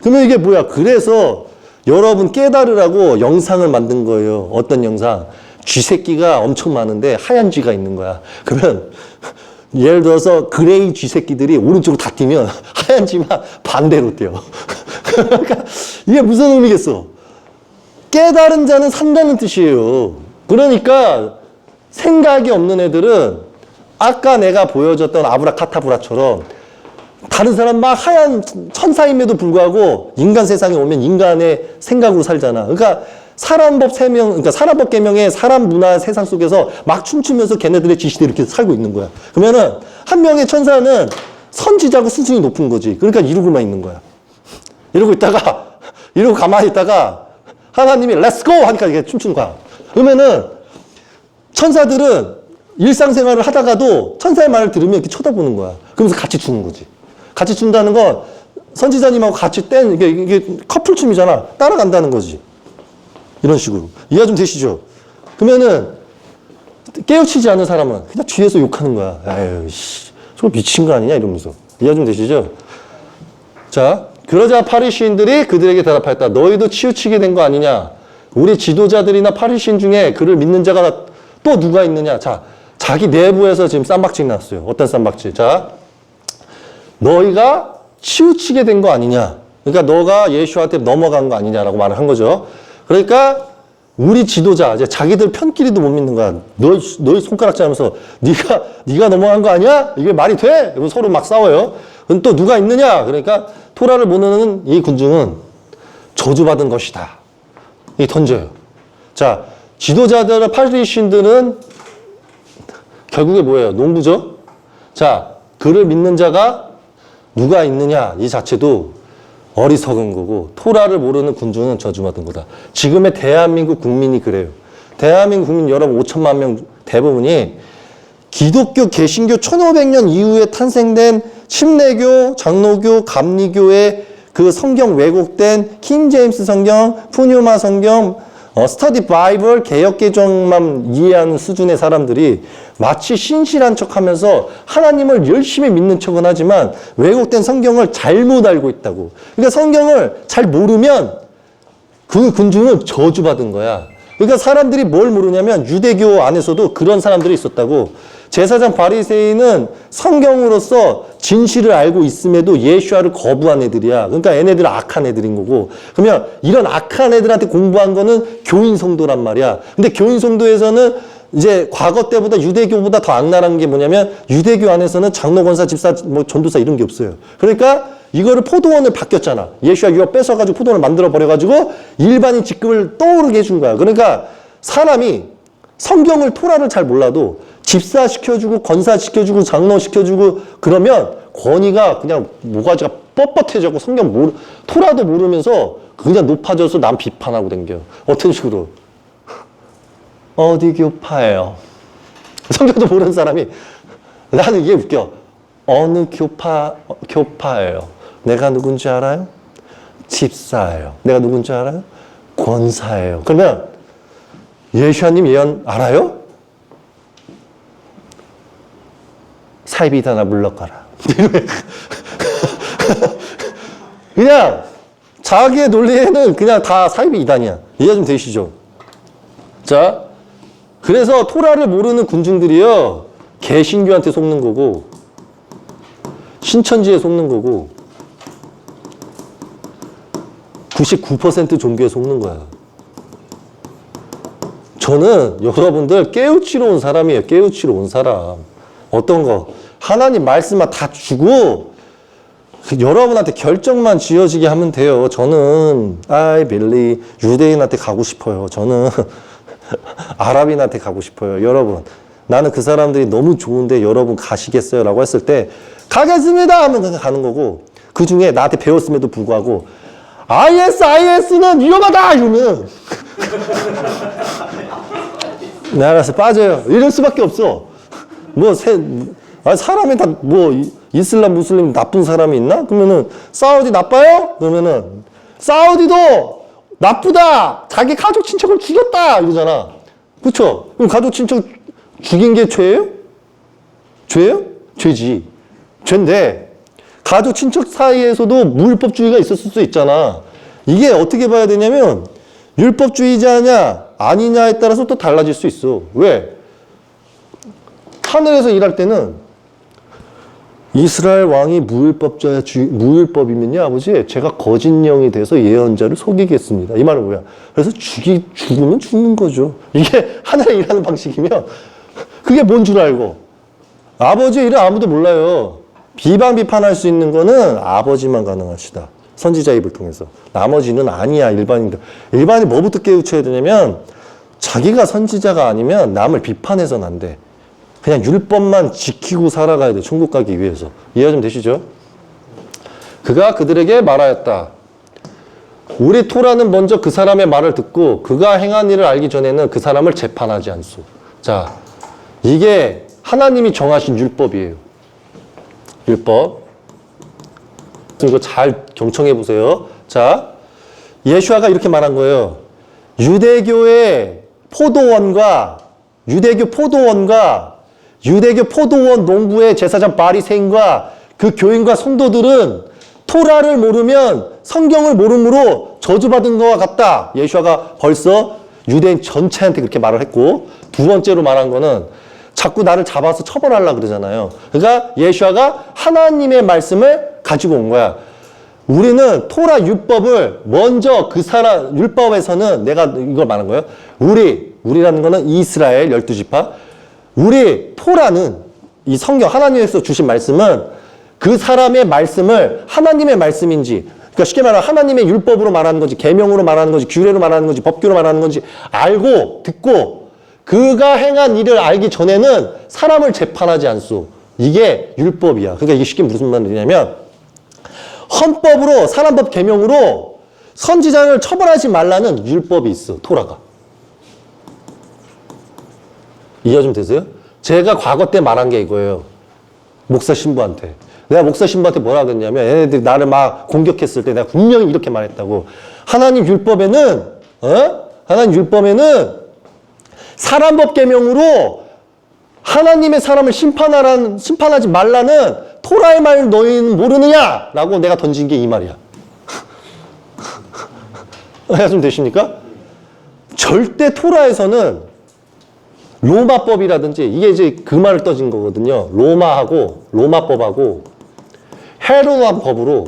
그러면 이게 뭐야? 그래서 여러분 깨달으라고 영상을 만든 거예요. 어떤 영상? 쥐새끼가 엄청 많은데 하얀 쥐가 있는 거야. 그러면 예를 들어서 그레이 쥐새끼들이 오른쪽으로 다 뛰면 하얀 쥐만 반대로 뛰어. 그러니까 이게 무슨 의미겠어? 깨달은 자는 산다는 뜻이에요. 그러니까 생각이 없는 애들은 아까 내가 보여줬던 아브라카타브라처럼 다른 사람 막 하얀 천사임에도 불구하고 인간 세상에 오면 인간의 생각으로 살잖아. 그러니까 그러니까 사람법 계명의 사람 문화 세상 속에서 막 춤추면서 걔네들의 지시대로 이렇게 살고 있는 거야. 그러면은 한 명의 천사는 선지자고 수준이 높은 거지. 그러니까 이러고만 있는 거야. 이러고 가만히 있다가 하나님이 렛츠고 하니까 이게 춤추는 거야. 그러면은 천사들은 일상생활을 하다가도 천사의 말을 들으면 이렇게 쳐다보는 거야. 그러면서 같이 추는 거지. 같이 춘다는 건 선지자님하고 같이 이게 커플춤이잖아. 따라간다는 거지. 이런 식으로. 이해가 좀 되시죠? 그러면은 깨우치지 않은 사람은 그냥 뒤에서 욕하는 거야. 아유, 씨, 저거 미친 거 아니냐? 이러면서. 이해가 좀 되시죠? 자, 그러자 파리시인들이 그들에게 대답하였다. 너희도 치우치게 된 거 아니냐? 우리 지도자들이나 파리시인 중에 그를 믿는 자가 또 누가 있느냐? 자, 자기 내부에서 지금 쌈박질 났어요. 어떤 쌈박질? 자, 너희가 치우치게 된 거 아니냐? 그러니까 너가 예수한테 넘어간 거 아니냐라고 말을 한 거죠. 그러니까 우리 지도자, 이제 자기들 편끼리도 못 믿는 거야. 너희 손가락질 하면서 네가 넘어간 거 아니야? 이게 말이 돼? 그리고 서로 막 싸워요. 그럼 또 누가 있느냐? 그러니까 토라를 모르는 이 군중은 저주받은 것이다. 이게 던져요. 자, 지도자들, 파리시인들은 결국에 뭐예요? 농부죠? 자, 그를 믿는 자가 누가 있느냐? 이 자체도 어리석은 거고, 토라를 모르는 군중은 저주받은 거다. 지금의 대한민국 국민이 그래요. 대한민국 국민 여러분 5천만 명 대부분이 기독교, 개신교 1500년 이후에 탄생된 침례교, 장로교, 감리교의 그 성경 왜곡된 킹제임스 성경, 푸뉴마 성경, 스터디 바이블, 개역개정만 이해하는 수준의 사람들이 마치 신실한 척하면서 하나님을 열심히 믿는 척은 하지만 왜곡된 성경을 잘못 알고 있다고. 그러니까 성경을 잘 모르면 그 군중은 저주받은 거야. 그러니까 사람들이 뭘 모르냐면 유대교 안에서도 그런 사람들이 있었다고. 제사장 바리새인은 성경으로서 진실을 알고 있음에도 예수와를 거부한 애들이야. 그러니까 얘네들은 악한 애들인 거고. 그러면 이런 악한 애들한테 공부한 거는 교인 성도란 말이야. 근데 교인 성도에서는 이제 과거 때보다 유대교보다 더 악랄한 게 뭐냐면 유대교 안에서는 장로, 권사, 집사, 뭐 전도사 이런 게 없어요. 그러니까 이거를 포도원을 바뀌었잖아. 예수와 유업 뺏어가지고 포도원을 만들어 버려가지고 일반인 직급을 떠오르게 해준 거야. 그러니까 사람이 성경을 토라를 잘 몰라도 집사 시켜주고 권사 시켜주고 장로 시켜주고 그러면 권위가 그냥 모가지가 뻣뻣해져고 성경 토라도 모르면서 그냥 높아져서 남 비판하고 댕겨. 어떤 식으로? 어디 교파예요? 성경도 모르는 사람이 나는 이게 웃겨. 어느 교파예요? 내가 누군지 알아요? 집사예요. 내가 누군지 알아요? 권사예요. 그러면 예수님 예언 알아요? 사이비다 나 물러가라. 그냥 자기의 논리에는 그냥 다 사이비 이단이야. 이해 좀 되시죠? 자, 그래서 토라를 모르는 군중들이요 개신교한테 속는 거고 신천지에 속는 거고 99% 종교에 속는 거야. 저는 여러분들 깨우치러 온 사람이에요. 깨우치러 온 사람. 어떤 거? 하나님 말씀만 다 주고 여러분한테 결정만 지어지게 하면 돼요. 저는 I believe 유대인한테 가고 싶어요. 저는 아랍인한테 가고 싶어요. 여러분, 나는 그 사람들이 너무 좋은데 여러분 가시겠어요? 라고 했을 때 가겠습니다! 하면 그냥 가는 거고, 그 중에 나한테 배웠음에도 불구하고 IS는 위험하다! 이러면 나라서 빠져요. 이럴 수밖에 없어. 사람이 다 이슬람 무슬림 나쁜 사람이 있나? 그러면은 사우디 나빠요? 그러면은 사우디도 나쁘다. 자기 가족 친척을 죽였다 이러잖아. 그렇죠? 그럼 가족 친척 죽인 게 죄예요? 죄예요? 죄지. 죄인데 가족 친척 사이에서도 무율법주의가 있었을 수 있잖아. 이게 어떻게 봐야 되냐면 율법주의자냐 아니냐에 따라서 또 달라질 수 있어. 왜? 하늘에서 일할 때는 이스라엘 왕이 무율법이면요, 아버지, 제가 거짓 영이 돼서 예언자를 속이겠습니다. 이 말은 뭐야? 그래서 죽으면 죽는 거죠. 이게 하늘에 일하는 방식이면 그게 뭔 줄 알고. 아버지의 일을 아무도 몰라요. 비판할 수 있는 거는 아버지만 가능하시다. 선지자 입을 통해서. 나머지는 아니야, 일반인들. 일반인이 뭐부터 깨우쳐야 되냐면 자기가 선지자가 아니면 남을 비판해서는 안 돼. 그냥 율법만 지키고 살아가야 돼. 천국 가기 위해서. 이해 좀 되시죠? 그가 그들에게 말하였다. 우리 토라는 먼저 그 사람의 말을 듣고 그가 행한 일을 알기 전에는 그 사람을 재판하지 않소. 자, 이게 하나님이 정하신 율법이에요. 율법. 이거 잘 경청해 보세요. 자, 예수아가 이렇게 말한 거예요. 유대교 포도원 농부의 제사장 바리새인과 그 교인과 성도들은 토라를 모르면 성경을 모름으로 저주받은 것과 같다. 예수아가 벌써 유대인 전체한테 그렇게 말을 했고, 두 번째로 말한 거는 자꾸 나를 잡아서 처벌하려고 그러잖아요. 그러니까 예수아가 하나님의 말씀을 가지고 온 거야. 우리는 토라 율법을 먼저 율법에서는 내가 이걸 말한 거예요. 우리라는 거는 이스라엘 12지파. 우리 토라는 이 성경 하나님께서 주신 말씀은 그 사람의 말씀을 하나님의 말씀인지, 그러니까 쉽게 말하면 하나님의 율법으로 말하는 건지, 계명으로 말하는 건지, 규례로 말하는 건지, 법규로 말하는 건지 알고 듣고 그가 행한 일을 알기 전에는 사람을 재판하지 않소. 이게 율법이야. 그러니까 이게 쉽게 무슨 말이냐면 헌법으로, 사람법 계명으로 선지자를 처벌하지 말라는 율법이 있어. 토라가. 이해 좀 되세요? 제가 과거 때 말한 게 이거예요. 목사 신부한테. 내가 목사 신부한테 뭐라 그랬냐면 얘네들이 나를 막 공격했을 때 내가 분명히 이렇게 말했다고. 하나님 율법에는 사람법 계명으로 하나님의 사람을 심판하지 말라는 토라의 말을 너희는 모르느냐? 라고 내가 던진 게 이 말이야. 이해 좀 되십니까? 절대 토라에서는 로마법이라든지 이게 이제 그 말을 떠진 거거든요. 로마법하고 헤로다 법으로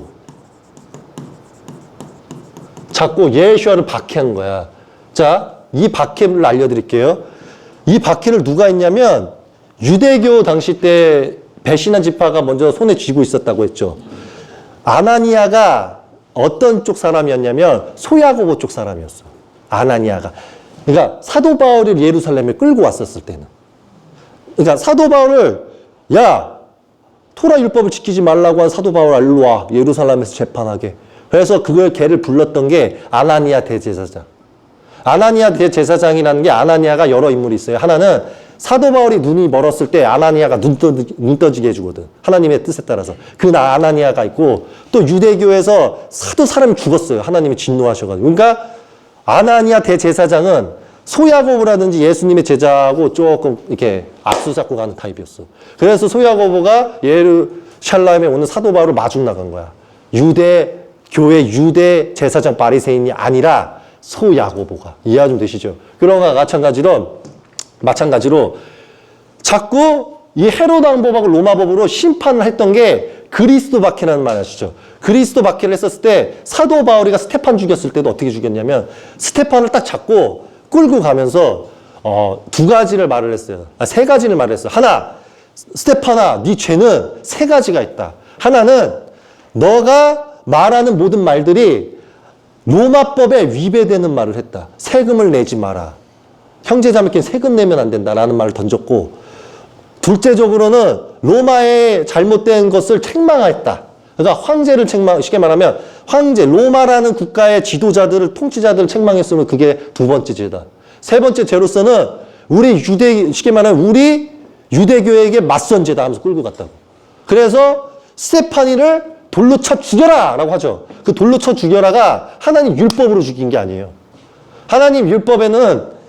자꾸 예수아를 박해한 거야. 자, 이 박해를 알려드릴게요. 이 박해를 누가 했냐면 유대교 당시 때 배신한 지파가 먼저 손에 쥐고 있었다고 했죠. 아나니아가 어떤 쪽 사람이었냐면 소야고보 쪽 사람이었어. 아나니아가. 그러니까 사도 바울을 예루살렘에 끌고 왔었을 때는. 그러니까 사도 바울을 토라 율법을 지키지 말라고 한 사도 바울 일로 와. 예루살렘에서 재판하게. 그래서 걔를 불렀던 게 아나니아 대제사장. 아나니아 대제사장이라는 게 아나니아가 여러 인물이 있어요. 하나는 사도 바울이 눈이 멀었을 때 아나니아가 눈 떠지게 해주거든. 하나님의 뜻에 따라서. 그 아나니아가 있고 또 유대교에서 사도 사람이 죽었어요. 하나님이 진노하셔가지고. 그러니까 아나니아 대제사장은 소야고보라든지 예수님의 제자하고 조금 이렇게 앞서 잡고 가는 타입이었어. 그래서 소야고보가 예루살렘에 오는 사도 바울을 마중 나간 거야. 교회 유대 제사장 바리새인이 아니라 소야고보가. 이해가 좀 되시죠? 그런 거와 마찬가지로 자꾸 이 헤롯 왕법하고 로마법으로 심판을 했던 게 그리스도 박해라는 말 아시죠? 그리스도 박해를 했었을 때 사도 바울이가 스테판 죽였을 때도 어떻게 죽였냐면 스테판을 딱 잡고 끌고 가면서 두 가지를 말을 했어요. 세 가지를 말을 했어요. 하나, 스테판아, 네 죄는 세 가지가 있다. 하나는 너가 말하는 모든 말들이 로마법에 위배되는 말을 했다. 세금을 내지 마라. 형제자매끼리 세금 내면 안 된다라는 말을 던졌고, 둘째적으로는 로마의 잘못된 것을 책망했다. 그러니까 황제를 쉽게 말하면 황제, 로마라는 국가의 지도자들을, 통치자들을 책망했으면 그게 두 번째 죄다. 세 번째 죄로서는 쉽게 말하면 우리 유대교에게 맞선 죄다 하면서 끌고 갔다고. 그래서 스테파니를 돌로 쳐 죽여라! 라고 하죠. 그 돌로 쳐 죽여라가 하나님 율법으로 죽인 게 아니에요. 하나님 율법에는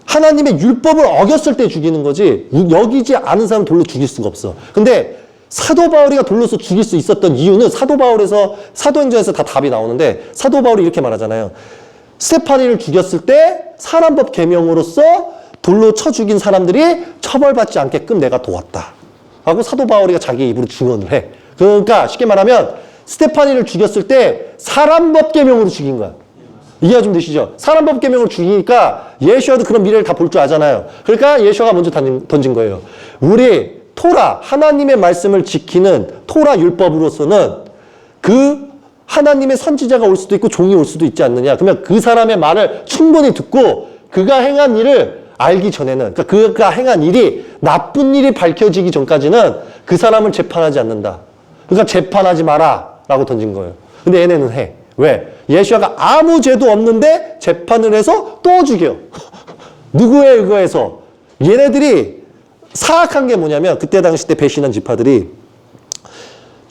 하나님의 율법을 어겼을 때 죽이는 거지, 여기지 않은 사람 돌로 죽일 수가 없어. 근데 사도 바울이가 돌로서 죽일 수 있었던 이유는 사도 바울에서, 사도행전에서 다 답이 나오는데, 사도 바울이 이렇게 말하잖아요. 스테파니를 죽였을 때 사람법 계명으로서 돌로 쳐 죽인 사람들이 처벌받지 않게끔 내가 도왔다. 하고 사도 바울이가 자기 입으로 증언을 해. 그러니까 쉽게 말하면 스테파니를 죽였을 때 사람법 계명으로 죽인 거야. 이해가 좀 되시죠? 사람법 계명으로 죽이니까 예수와도 그런 미래를 다 볼 줄 아잖아요. 그러니까 예수가 먼저 던진 거예요. 우리 토라, 하나님의 말씀을 지키는 토라 율법으로서는 그 하나님의 선지자가 올 수도 있고 종이 올 수도 있지 않느냐. 그러면 그 사람의 말을 충분히 듣고 그가 행한 일을 알기 전에는, 그러니까 그가 행한 일이 나쁜 일이 밝혀지기 전까지는 그 사람을 재판하지 않는다. 그러니까 재판하지 마라 라고 던진 거예요. 근데 얘네는 해. 왜? 예수아가 아무 죄도 없는데 재판을 해서 또 죽여. 누구에 의거해서? 얘네들이 사악한 게 뭐냐면, 그때 당시 때 배신한 지파들이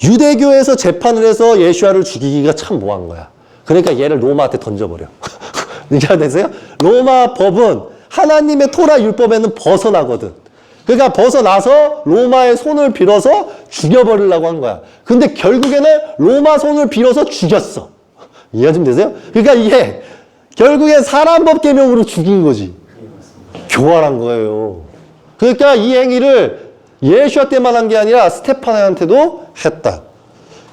유대교에서 재판을 해서 예수아를 죽이기가 참 뭐한 거야. 그러니까 얘를 로마한테 던져버려. 이해가 되세요? 로마 법은 하나님의 토라 율법에는 벗어나거든. 그러니까 벗어나서 로마의 손을 빌어서 죽여버리려고 한 거야. 근데 결국에는 로마 손을 빌어서 죽였어. 이해가 좀 되세요? 그러니까 이게 결국엔 사람법 계명으로 죽인 거지. 교활한 거예요. 그러니까 이 행위를 예수와 때만 한 게 아니라 스테파나한테도 했다.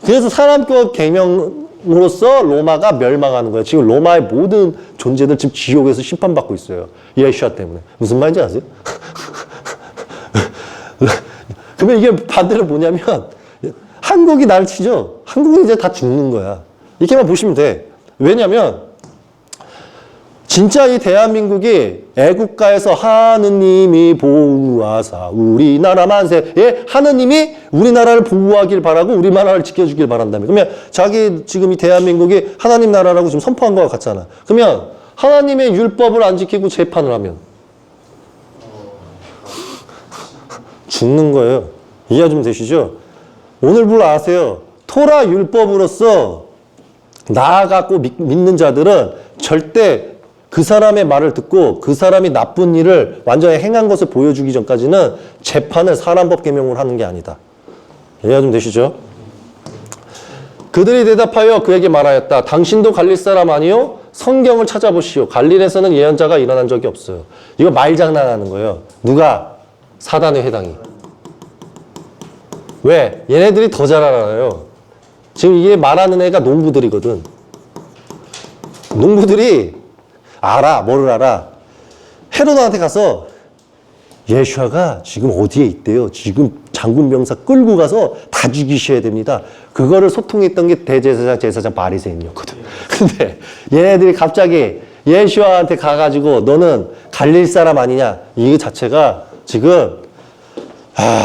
그래서 사람법 계명으로서 로마가 멸망하는 거예요. 지금 로마의 모든 존재들 지금 지옥에서 심판받고 있어요. 예수와 때문에. 무슨 말인지 아세요? 그러면 이게 반대로 뭐냐면, 한국이 날 치죠. 한국은 이제 다 죽는 거야. 이렇게만 보시면 돼. 왜냐면 진짜 이 대한민국이 애국가에서 하느님이 보호하사 우리나라 만세, 예, 하느님이 우리나라를 보호하길 바라고 우리나라를 지켜주길 바란다며. 그러면 자기 지금 이 대한민국이 하나님 나라라고 지금 선포한 것 같잖아. 그러면 하나님의 율법을 안 지키고 재판을 하면 죽는 거예요. 이해 좀 되시죠? 오늘 불 아세요? 토라 율법으로서 나아가고 믿는 자들은 절대 그 사람의 말을 듣고 그 사람이 나쁜 일을 완전히 행한 것을 보여주기 전까지는 재판을 사람법 계명으로 하는 게 아니다. 이해가 좀 되시죠? 그들이 대답하여 그에게 말하였다. 당신도 갈릴 사람 아니요? 성경을 찾아보시오. 갈릴에서는 예언자가 일어난 적이 없어요. 이거 말장난하는 거예요. 누가? 사단의 회당이. 왜? 얘네들이 더 잘 알아요. 지금 이게 말하는 애가 농부들이거든. 농부들이 알아. 뭐를 알아? 헤로드한테 가서 예수아가 지금 어디에 있대요. 지금 장군 병사 끌고 가서 다 죽이셔야 됩니다. 그거를 소통했던 게 대제사장, 제사장 바리새인이었거든. 근데 얘네들이 갑자기 예수아한테 가가지고 너는 갈릴 사람 아니냐. 이 자체가 지금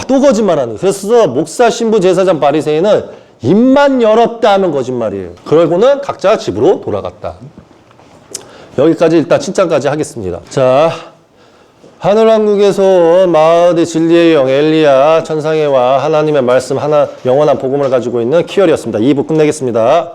또 거짓말하는 거예요. 그래서 목사, 신부, 제사장, 바리새인은 입만 열었다 하면 거짓말이에요. 그러고는 각자 집으로 돌아갔다. 여기까지 일단 칭찬까지 하겠습니다. 자, 하늘왕국에서 온 마어디 진리의 영 엘리야 천상의 왕 하나님의 말씀 하나 영원한 복음을 가지고 있는 키열이었습니다. 2부 끝내겠습니다.